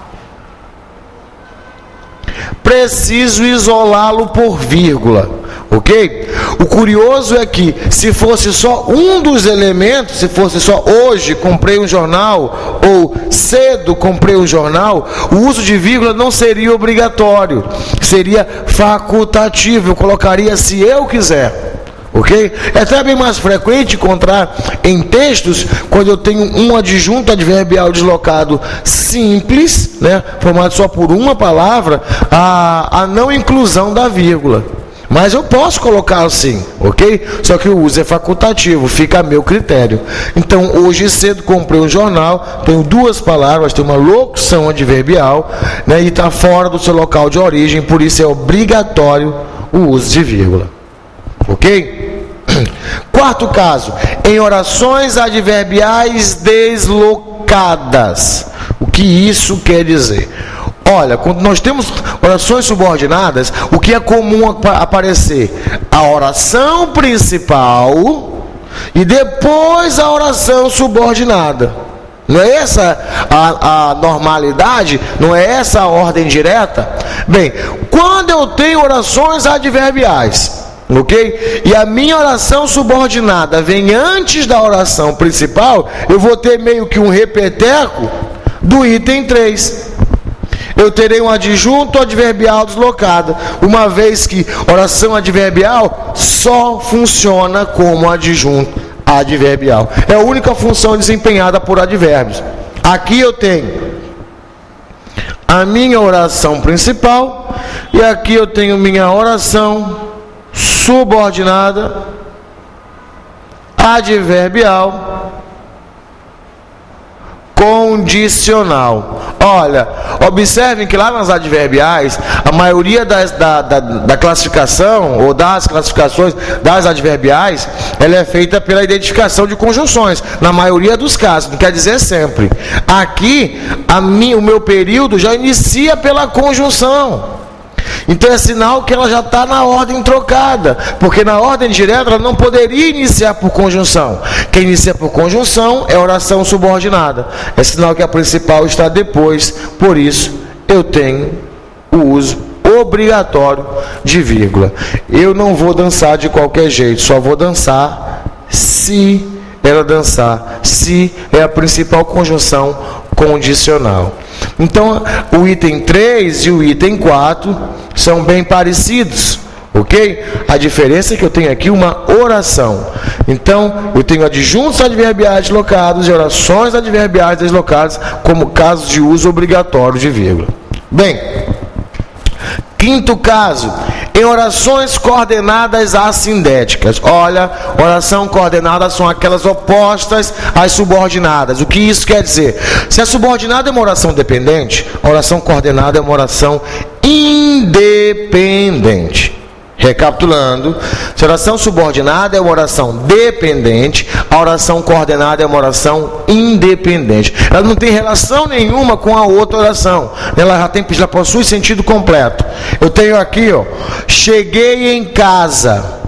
preciso isolá-lo por vírgula. Ok? O curioso é que, se fosse só um dos elementos, se fosse só hoje comprei um jornal, ou cedo comprei um jornal, o uso de vírgula não seria obrigatório, seria facultativo. Eu colocaria se eu quiser. Ok? É até bem mais frequente encontrar em textos, quando eu tenho um adjunto adverbial deslocado simples, né, formado só por uma palavra, a não inclusão da vírgula. Mas eu posso colocar assim, ok? Só que o uso é facultativo, fica a meu critério. Então, hoje cedo comprei um jornal, tenho 2 palavras, tem uma locução adverbial, né, e está fora do seu local de origem, por isso é obrigatório o uso de vírgula. Ok? Quarto caso, em orações adverbiais deslocadas. O que isso quer dizer? Olha, quando nós temos orações subordinadas, o que é comum aparecer? A oração principal e depois a oração subordinada. Não é essa a normalidade? Não é essa a ordem direta? Bem, quando eu tenho orações adverbiais, ok? E a minha oração subordinada vem antes da oração principal, eu vou ter meio que um repeteco do item 3. Eu terei um adjunto adverbial deslocado, uma vez que oração adverbial só funciona como adjunto adverbial. É a única função desempenhada por advérbios. Aqui eu tenho a minha oração principal e aqui eu tenho minha oração subordinada. subordinada, adverbial, condicional. Olha, observem que lá nas adverbiais, a maioria da classificação, ou das classificações das adverbiais, ela é feita pela identificação de conjunções, na maioria dos casos, não quer dizer sempre. Aqui, o meu período já inicia pela conjunção. Então é sinal que ela já está na ordem trocada, porque na ordem direta ela não poderia iniciar por conjunção. Quem inicia por conjunção é oração subordinada. É sinal que a principal está depois, por isso eu tenho o uso obrigatório de vírgula. Eu não vou dançar de qualquer jeito, só vou dançar se ela dançar, se é a principal conjunção condicional. Então, o item 3 e o item 4 são bem parecidos, ok? A diferença é que eu tenho aqui uma oração. Então, eu tenho adjuntos adverbiais deslocados e orações adverbiais deslocadas como casos de uso obrigatório de vírgula. Bem, quinto caso, em orações coordenadas assindéticas. Olha, oração coordenada são aquelas opostas às subordinadas. O que isso quer dizer? Se a subordinada é uma oração dependente, a oração coordenada é uma oração independente. Recapitulando, se a oração subordinada é uma oração dependente, a oração coordenada é uma oração independente. Ela não tem relação nenhuma com a outra oração. Ela já possui sentido completo. Eu tenho aqui, ó, cheguei em casa.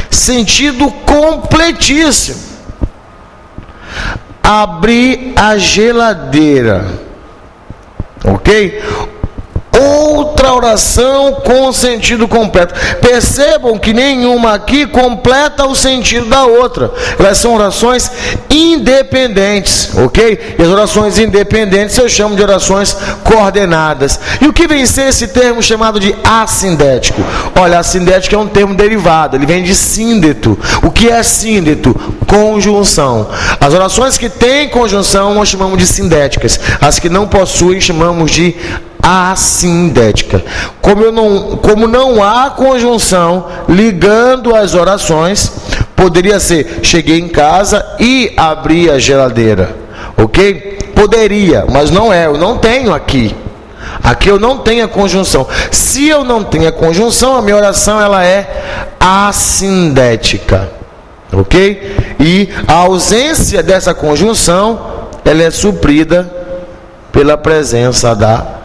Sentido completíssimo. Abri a geladeira. Ok? Outra oração com sentido completo. Percebam que nenhuma aqui completa o sentido da outra. Elas são orações independentes, ok? E as orações independentes eu chamo de orações coordenadas. E o que vem ser esse termo chamado de assindético? Olha, assindético é um termo derivado, ele vem de síndeto. O que é síndeto? Conjunção. As orações que têm conjunção nós chamamos de sindéticas. As que não possuem chamamos de assindética. Como não há conjunção ligando as orações, poderia ser cheguei em casa e abri a geladeira, ok? Poderia, mas não é, eu não tenho aqui. Aqui eu não tenho a conjunção. Se eu não tenho a conjunção, a minha oração ela é assindética, ok? E a ausência dessa conjunção ela é suprida pela presença da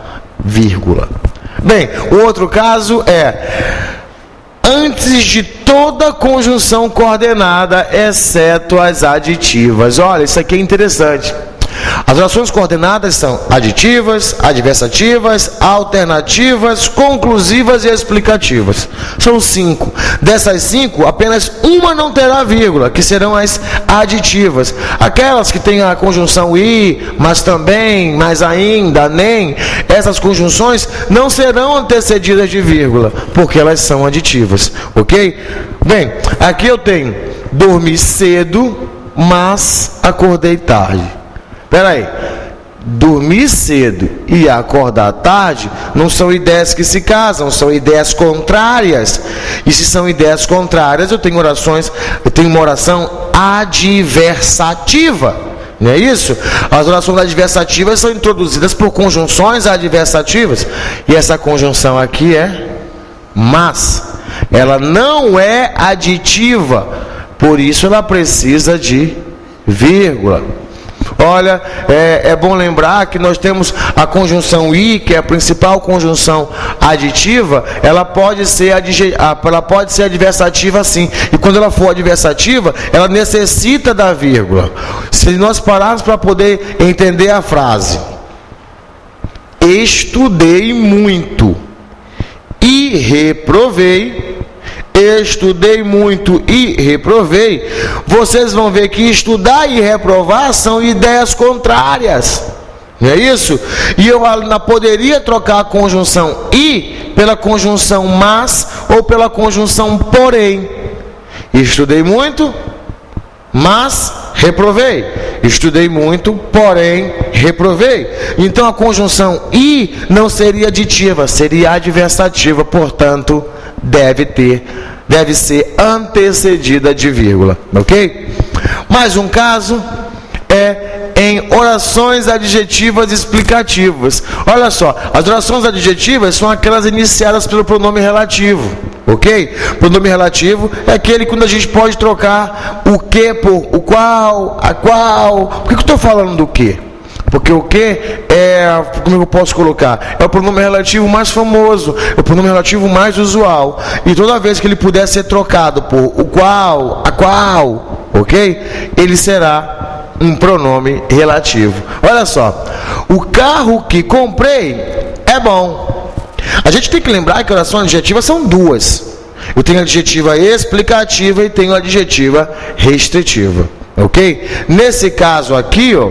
vírgula. Bem, o outro caso é antes de toda conjunção coordenada, exceto as aditivas. Olha, isso aqui é interessante. As orações coordenadas são aditivas, adversativas, alternativas, conclusivas e explicativas. São 5. Dessas 5, apenas uma não terá vírgula, que serão as aditivas. Aquelas que têm a conjunção e, mas também, mas ainda, nem, essas conjunções não serão antecedidas de vírgula, porque elas são aditivas, ok? Bem, aqui eu tenho dormi cedo, mas acordei tarde. Espera aí, dormir cedo e acordar tarde não são ideias que se casam, são ideias contrárias. E se são ideias contrárias, eu tenho uma oração adversativa. Não é isso? As orações adversativas são introduzidas por conjunções adversativas. E essa conjunção aqui é mas. Ela não é aditiva, por isso ela precisa de vírgula. Olha, é bom lembrar que nós temos a conjunção i, que é a principal conjunção aditiva, ela pode ser adversativa sim. E quando ela for adversativa, ela necessita da vírgula. Se nós pararmos para poder entender a frase, estudei muito e reprovei, estudei muito e reprovei, vocês vão ver que estudar e reprovar são ideias contrárias, não é isso? E eu poderia trocar a conjunção e pela conjunção mas ou pela conjunção porém. Estudei muito, mas reprovei. Estudei muito, porém reprovei. Então a conjunção e não seria aditiva, seria adversativa, portanto deve ter deve ser antecedida de vírgula, ok? Mais um caso é em orações adjetivas explicativas. Olha só, as orações adjetivas são aquelas iniciadas pelo pronome relativo, ok? Pronome relativo é aquele quando a gente pode trocar o que por o qual, a qual. Por que eu estou falando do que? Porque o que é, como eu posso colocar? É o pronome relativo mais famoso, é o pronome relativo mais usual. E toda vez que ele puder ser trocado por o qual, a qual, ok? Ele será um pronome relativo. Olha só, o carro que comprei é bom. A gente tem que lembrar que a oração adjetiva são duas. Eu tenho a adjetiva explicativa e tenho a adjetiva restritiva, ok? Nesse caso aqui, ó,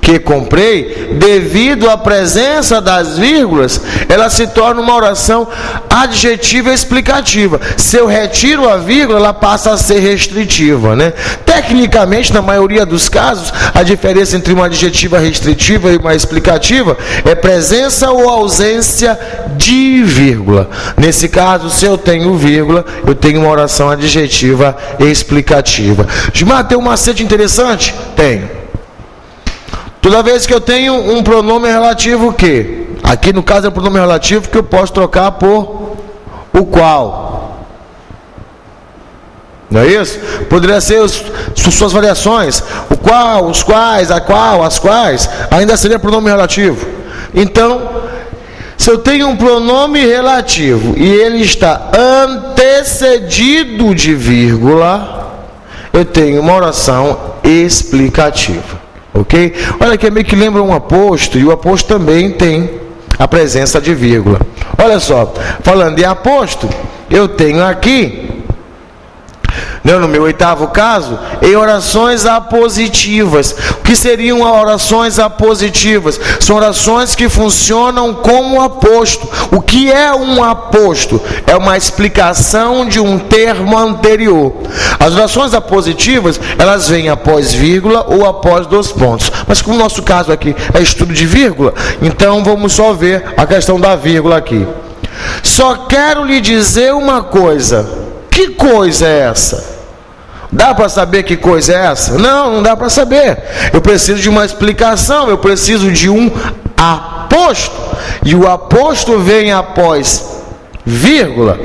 que comprei, devido à presença das vírgulas, ela se torna uma oração adjetiva explicativa. Se eu retiro a vírgula, ela passa a ser restritiva, né? Tecnicamente, na maioria dos casos, a diferença entre uma adjetiva restritiva e uma explicativa é presença ou ausência de vírgula. Nesse caso, se eu tenho vírgula, eu tenho uma oração adjetiva explicativa. Gilmar, tem um macete interessante? Tenho. Toda vez que eu tenho um pronome relativo que, aqui no caso é o pronome relativo que eu posso trocar por o qual. Não é isso? Poderia ser suas variações, o qual, os quais, a qual, as quais, ainda seria pronome relativo. Então, se eu tenho um pronome relativo e ele está antecedido de vírgula, eu tenho uma oração explicativa. Ok? Olha que meio que lembra um aposto, e o aposto também tem a presença de vírgula. Olha só, falando em aposto, eu tenho aqui, no meu oitavo caso, em orações apositivas. O que seriam orações apositivas? São orações que funcionam como aposto. O que é um aposto? É uma explicação de um termo anterior. As orações apositivas, elas vêm após vírgula ou após dois pontos. Mas como o nosso caso aqui é estudo de vírgula, então vamos só ver a questão da vírgula aqui. Só quero lhe dizer uma coisa. Que coisa é essa? Dá para saber que coisa é essa? Não, não dá para saber. Eu preciso de uma explicação, eu preciso de um aposto. E o aposto vem após vírgula.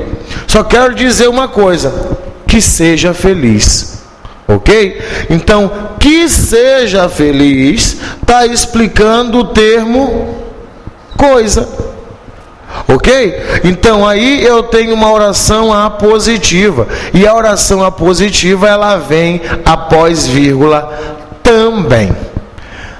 Só quero dizer uma coisa, que seja feliz. Ok? Então, que seja feliz está explicando o termo coisa. Ok? Então aí eu tenho uma oração apositiva. E a oração apositiva ela vem após vírgula também.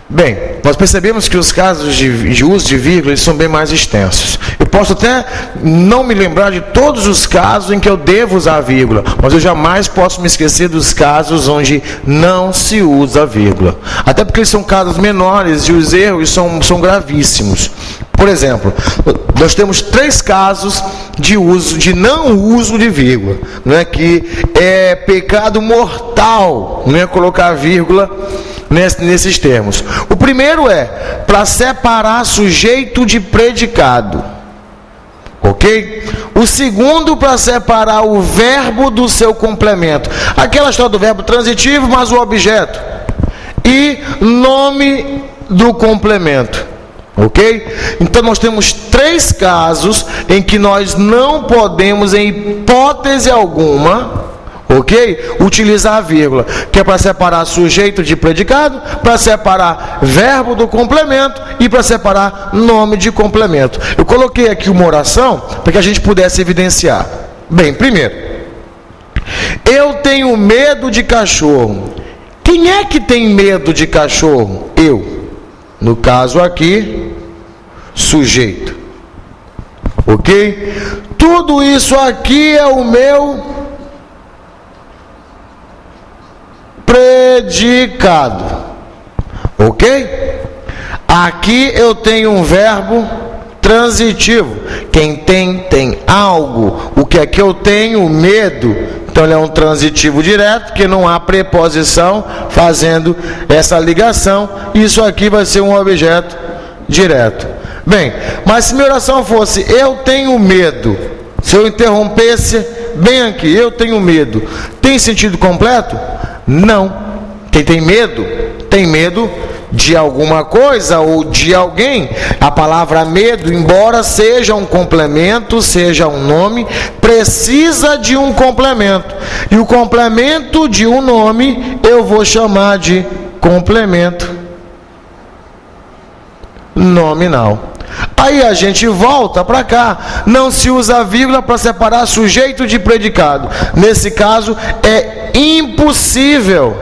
Bem, nós percebemos que os casos de uso de vírgula eles são bem mais extensos. Eu posso até não me lembrar de todos os casos em que eu devo usar vírgula, mas eu jamais posso me esquecer dos casos onde não se usa vírgula. Até porque eles são casos menores e os erros são gravíssimos. Por exemplo, nós temos 3 casos de não uso de vírgula, não é, que é pecado mortal, não é colocar vírgula nesses termos. O primeiro é para separar sujeito de predicado, ok? O segundo para separar o verbo do seu complemento, aquela história do verbo transitivo mais o objeto, e nome do complemento. Ok? Então nós temos 3 casos em que nós não podemos, em hipótese alguma, ok? Utilizar a vírgula, que é para separar sujeito de predicado, para separar verbo do complemento e para separar nome de complemento. Eu coloquei aqui uma oração para que a gente pudesse evidenciar. Bem, primeiro, eu tenho medo de cachorro. Quem é que tem medo de cachorro? Eu. No caso aqui, sujeito. Ok? Tudo isso aqui é o meu predicado. Ok? Aqui eu tenho um verbo transitivo. Quem tem algo. O que é que eu tenho? Medo. Então ele é um transitivo direto, porque não há preposição fazendo essa ligação. Isso aqui vai ser um objeto direto. Bem, mas se minha oração fosse eu tenho medo, se eu interrompesse bem aqui, eu tenho medo. Tem sentido completo? Não. Quem tem medo de alguma coisa ou de alguém. A palavra medo, embora seja um complemento, seja um nome, precisa de um complemento. E o complemento de um nome eu vou chamar de complemento nominal. Aí a gente volta para cá. Não se usa vírgula para separar sujeito de predicado. Nesse caso é impossível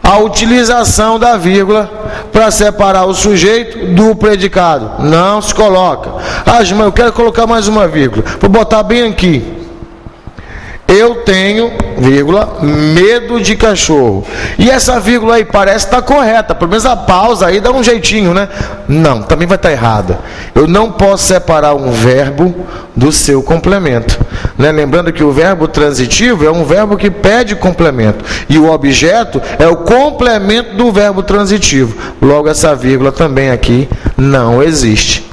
a utilização da vírgula para separar o sujeito do predicado. Não se coloca. Ah, irmão, eu quero colocar mais uma vírgula. Vou botar bem aqui. Eu tenho, vírgula, medo de cachorro. E essa vírgula aí parece estar correta. Pelo menos a pausa aí dá um jeitinho, né? Não, também vai estar errada. Eu não posso separar um verbo do seu complemento. Né? Lembrando que o verbo transitivo é um verbo que pede complemento. E o objeto é o complemento do verbo transitivo. Logo, essa vírgula também aqui não existe.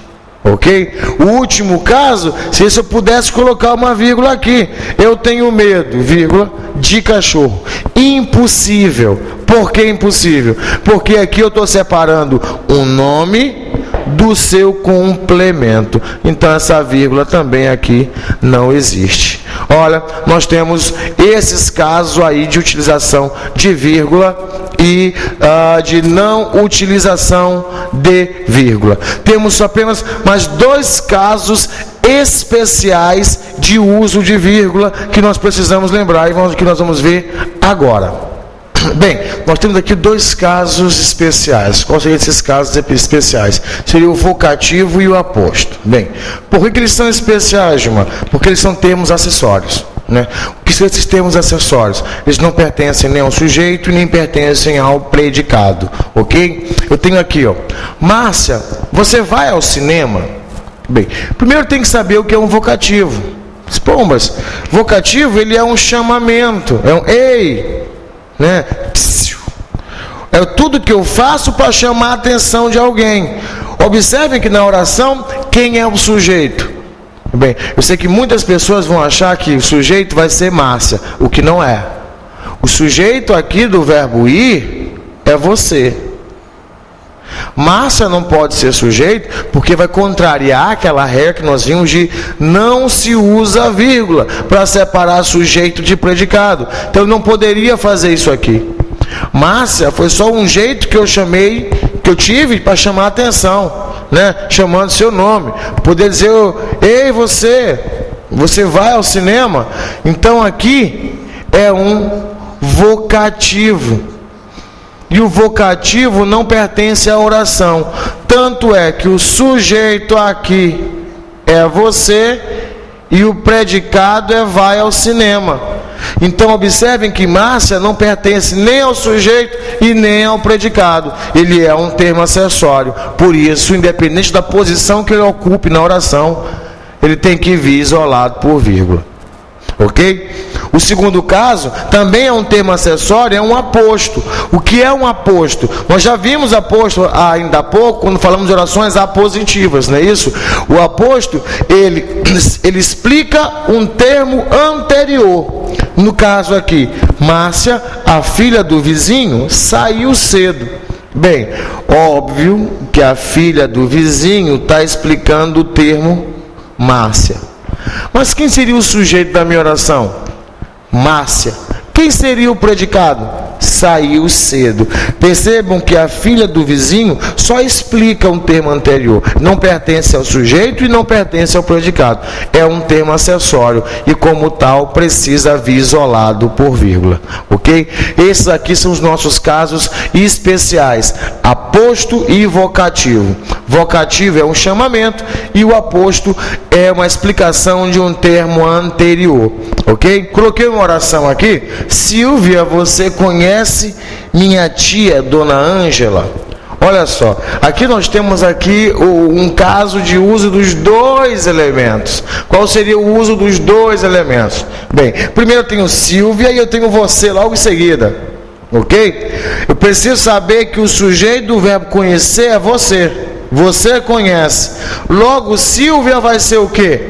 Ok? O último caso, se eu pudesse colocar uma vírgula aqui. Eu tenho medo, vírgula, de cachorro. Impossível. Por que impossível? Porque aqui eu estou separando um nome do seu complemento. Então essa vírgula também aqui não existe. Olha, nós temos esses casos aí de utilização de vírgula e de não utilização de vírgula. Temos apenas mais 2 casos especiais de uso de vírgula que nós precisamos lembrar e que nós vamos ver agora. Bem, nós temos aqui 2 casos especiais. Quais seriam esses casos especiais? Seria o vocativo e o aposto. Bem, por que eles são especiais, Gilmar? Porque eles são termos acessórios. Né? O que são esses termos acessórios? Eles não pertencem nem ao sujeito nem pertencem ao predicado. Ok? Eu tenho aqui, ó. Márcia, você vai ao cinema? Bem, primeiro tem que saber o que é um vocativo. Pombas, vocativo ele é um chamamento. É um ei. Né? É tudo que eu faço para chamar a atenção de alguém. Observem que na oração, quem é o sujeito? Bem, eu sei que muitas pessoas vão achar que o sujeito vai ser Márcia, o que não é. O sujeito aqui do verbo ir é você. Márcia não pode ser sujeito porque vai contrariar aquela regra que nós vimos de não se usa vírgula para separar sujeito de predicado. Então eu não poderia fazer isso aqui. Márcia foi só um jeito que eu chamei, que eu tive para chamar a atenção, né? Chamando seu nome, poder dizer, ei você vai ao cinema? Então aqui é um vocativo. E o vocativo não pertence à oração. Tanto é que o sujeito aqui é você e o predicado é vai ao cinema. Então observem que Márcia não pertence nem ao sujeito e nem ao predicado. Ele é um termo acessório. Por isso, independente da posição que ele ocupe na oração, ele tem que vir isolado por vírgula. Ok? O segundo caso também é um termo acessório, é um aposto. O que é um aposto? Nós já vimos aposto ainda há pouco, quando falamos de orações apositivas, não é isso? O aposto, ele explica um termo anterior. No caso aqui, Márcia, a filha do vizinho, saiu cedo. Bem, óbvio que a filha do vizinho está explicando o termo Márcia. Mas quem seria o sujeito da minha oração? Márcia. Quem seria o predicado? Saiu cedo. Percebam que a filha do vizinho só explica um termo anterior. Não pertence ao sujeito e não pertence ao predicado. É um termo acessório e, como tal, precisa vir isolado por vírgula. Ok? Esses aqui são os nossos casos especiais: aposto e vocativo. Vocativo é um chamamento e o aposto é uma explicação de um termo anterior. Ok? Coloquei uma oração aqui. Silvia, você conhece minha tia, Dona Ângela? Olha só, aqui nós temos aqui um caso de uso dos 2 elementos. Qual seria o uso dos 2 elementos? Bem, primeiro eu tenho Silvia e eu tenho você logo em seguida. Ok? Eu preciso saber que o sujeito do verbo conhecer é você. Você conhece. Logo, Silvia vai ser o quê?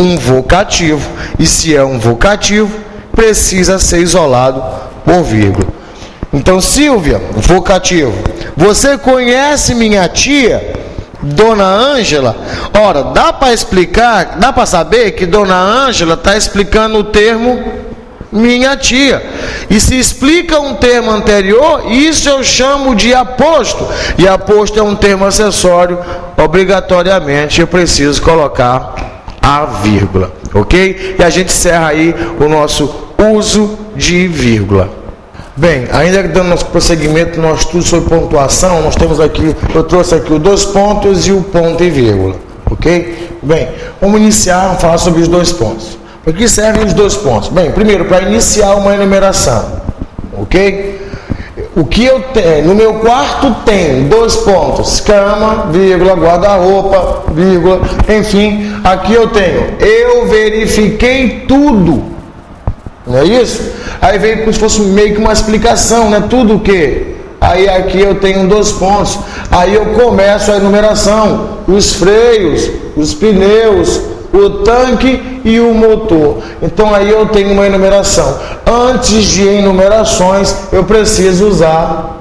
um vocativo. E se é um vocativo, precisa ser isolado por vírgula. Então, Silvia, vocativo. Você conhece minha tia, Dona Ângela? Ora, dá para explicar, dá para saber que Dona Ângela está explicando o termo minha tia. E se explica um termo anterior, isso eu chamo de aposto. E aposto é um termo acessório, obrigatoriamente eu preciso colocar a vírgula, ok? E a gente encerra aí o nosso uso de vírgula. Bem, ainda dando nosso prosseguimento no nosso estudo sobre pontuação, nós temos aqui, eu trouxe aqui os dois pontos e o ponto e vírgula, ok? Bem, vamos iniciar, vamos falar sobre os dois pontos. Para que servem os dois pontos? Bem, primeiro, para iniciar uma enumeração, ok? O que eu tenho, no meu quarto tem dois pontos, cama, vírgula, guarda-roupa, vírgula, enfim, aqui eu tenho, eu verifiquei tudo, não é isso? Aí veio como se fosse meio que uma explicação, né? Tudo o quê? Aí aqui eu tenho dois pontos, aí eu começo a enumeração, os freios, os pneus, o tanque e o motor. Então aí eu tenho uma enumeração. Antes de enumerações, eu preciso usar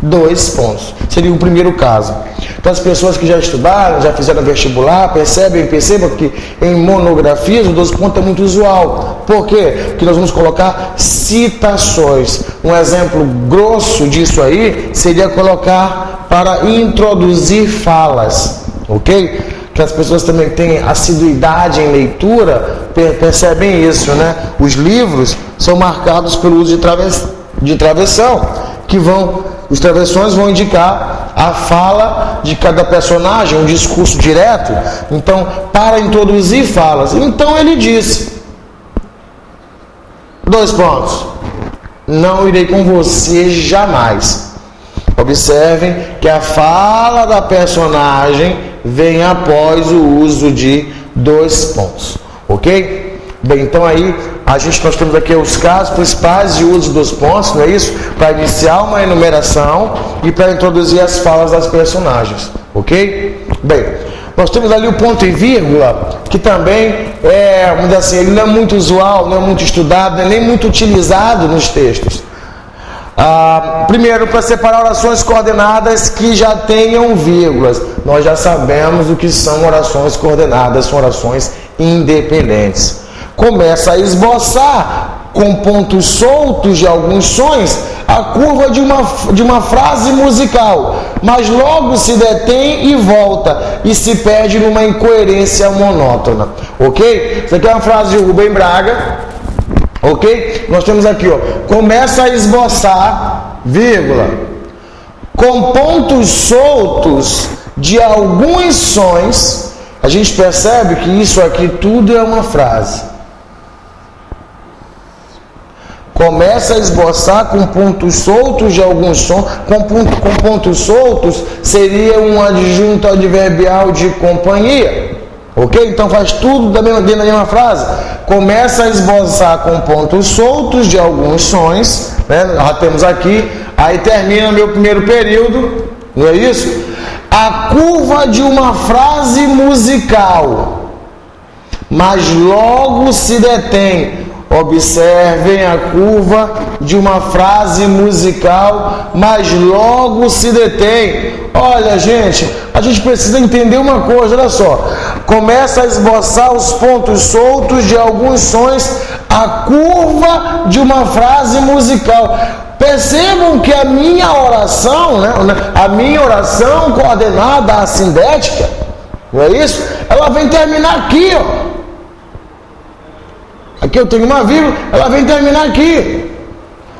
dois pontos. Seria o primeiro caso. Então as pessoas que já estudaram, já fizeram vestibular, percebam que em monografias o 12 pontos é muito usual. Por quê? Porque nós vamos colocar citações. Um exemplo grosso disso aí seria colocar para introduzir falas, ok? Que as pessoas também têm assiduidade em leitura, percebem isso, né? Os livros são marcados pelo uso de travessão, os travessões vão indicar a fala de cada personagem, um discurso direto. Então, para introduzir falas, então ele disse, dois pontos, não irei com você jamais. Observem que a fala da personagem vem após o uso de dois pontos, ok? Bem, então aí nós temos aqui os casos principais de uso dos pontos, não é isso? Para iniciar uma enumeração e para introduzir as falas das personagens, ok? Bem, nós temos ali o ponto e vírgula, que também vamos dizer assim, ele não é muito usual, não é muito estudado, não é nem muito utilizado nos textos. Primeiro, para separar orações coordenadas que já tenham vírgulas. Nós já sabemos o que são orações coordenadas, são orações independentes. Começa a esboçar com pontos soltos de alguns sons a curva de uma frase musical, mas logo se detém e volta e se perde numa incoerência monótona, ok? Isso aqui é uma frase de Rubem Braga, ok? Nós temos aqui, ó, começa a esboçar, vírgula, com pontos soltos de alguns sons. A gente percebe que isso aqui tudo é uma frase. Começa a esboçar com pontos soltos de alguns sons. Com pontos soltos seria um adjunto adverbial de companhia. Ok? Então faz tudo dentro da mesma frase. Começa a esboçar com pontos soltos de alguns sons. Né? Já temos aqui. Aí termina meu primeiro período. Não é isso? A curva de uma frase musical. Mas logo se detém. Observem a curva de uma frase musical, mas logo se detém. Olha, gente, a gente precisa entender uma coisa, olha só. Começa a esboçar os pontos soltos de alguns sons, a curva de uma frase musical. Percebam que a minha oração, né, a minha oração coordenada assindética, não é isso? Ela vem terminar aqui, ó. Aqui eu tenho uma vírgula, ela vem terminar aqui,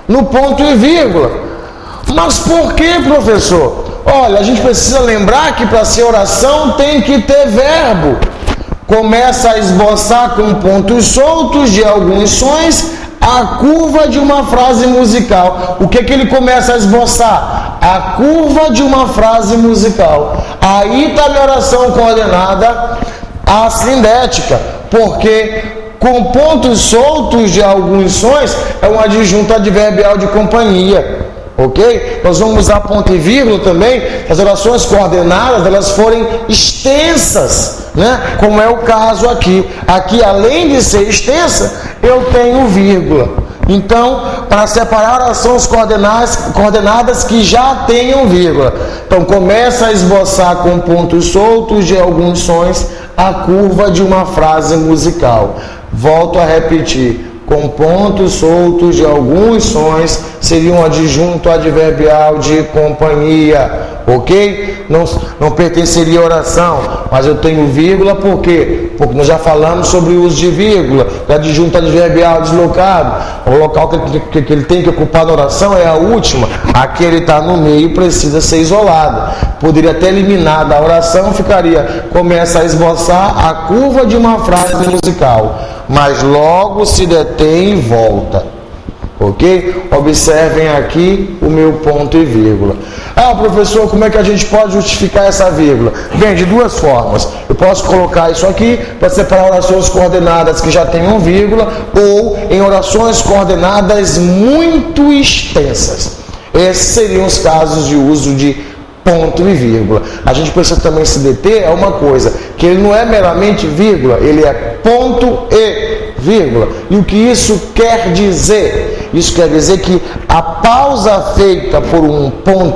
no ponto e vírgula. Mas por que, professor? Olha, a gente precisa lembrar que para ser oração tem que ter verbo. Começa a esboçar com pontos soltos de alguns sons a curva de uma frase musical. O que ele começa a esboçar? A curva de uma frase musical. Aí está a minha oração coordenada assindética, porque com pontos soltos de alguns sons é um adjunto adverbial de companhia, ok? Nós vamos usar ponto e vírgula também, as orações coordenadas, elas forem extensas, né? Como é o caso aqui. Aqui, além de ser extensa, eu tenho vírgula. Então, para separar orações coordenadas que já tenham vírgula. Então, começa a esboçar com pontos soltos de alguns sons a curva de uma frase musical. Volto a repetir. Com pontos soltos de alguns sons, seria um adjunto adverbial de companhia, ok? Não pertenceria à oração, mas eu tenho vírgula, por quê? Porque nós já falamos sobre o uso de vírgula, do adjunto adverbial deslocado. O local que ele tem que ocupar na oração é a última, aqui ele está no meio, precisa ser isolado. Poderia até eliminar da oração, ficaria, começa a esboçar a curva de uma frase musical, mas logo se detém e volta, ok? Observem aqui o meu ponto e vírgula. Ah, professor, como é que a gente pode justificar essa vírgula? Bem, de duas formas. Eu posso colocar isso aqui para separar orações coordenadas que já tenham vírgula, ou em orações coordenadas muito extensas. Esses seriam os casos de uso de ponto e vírgula. A gente precisa também se deter a uma coisa, que ele não é meramente vírgula, ele é ponto e vírgula. E o que isso quer dizer? Isso quer dizer que a pausa feita por um ponto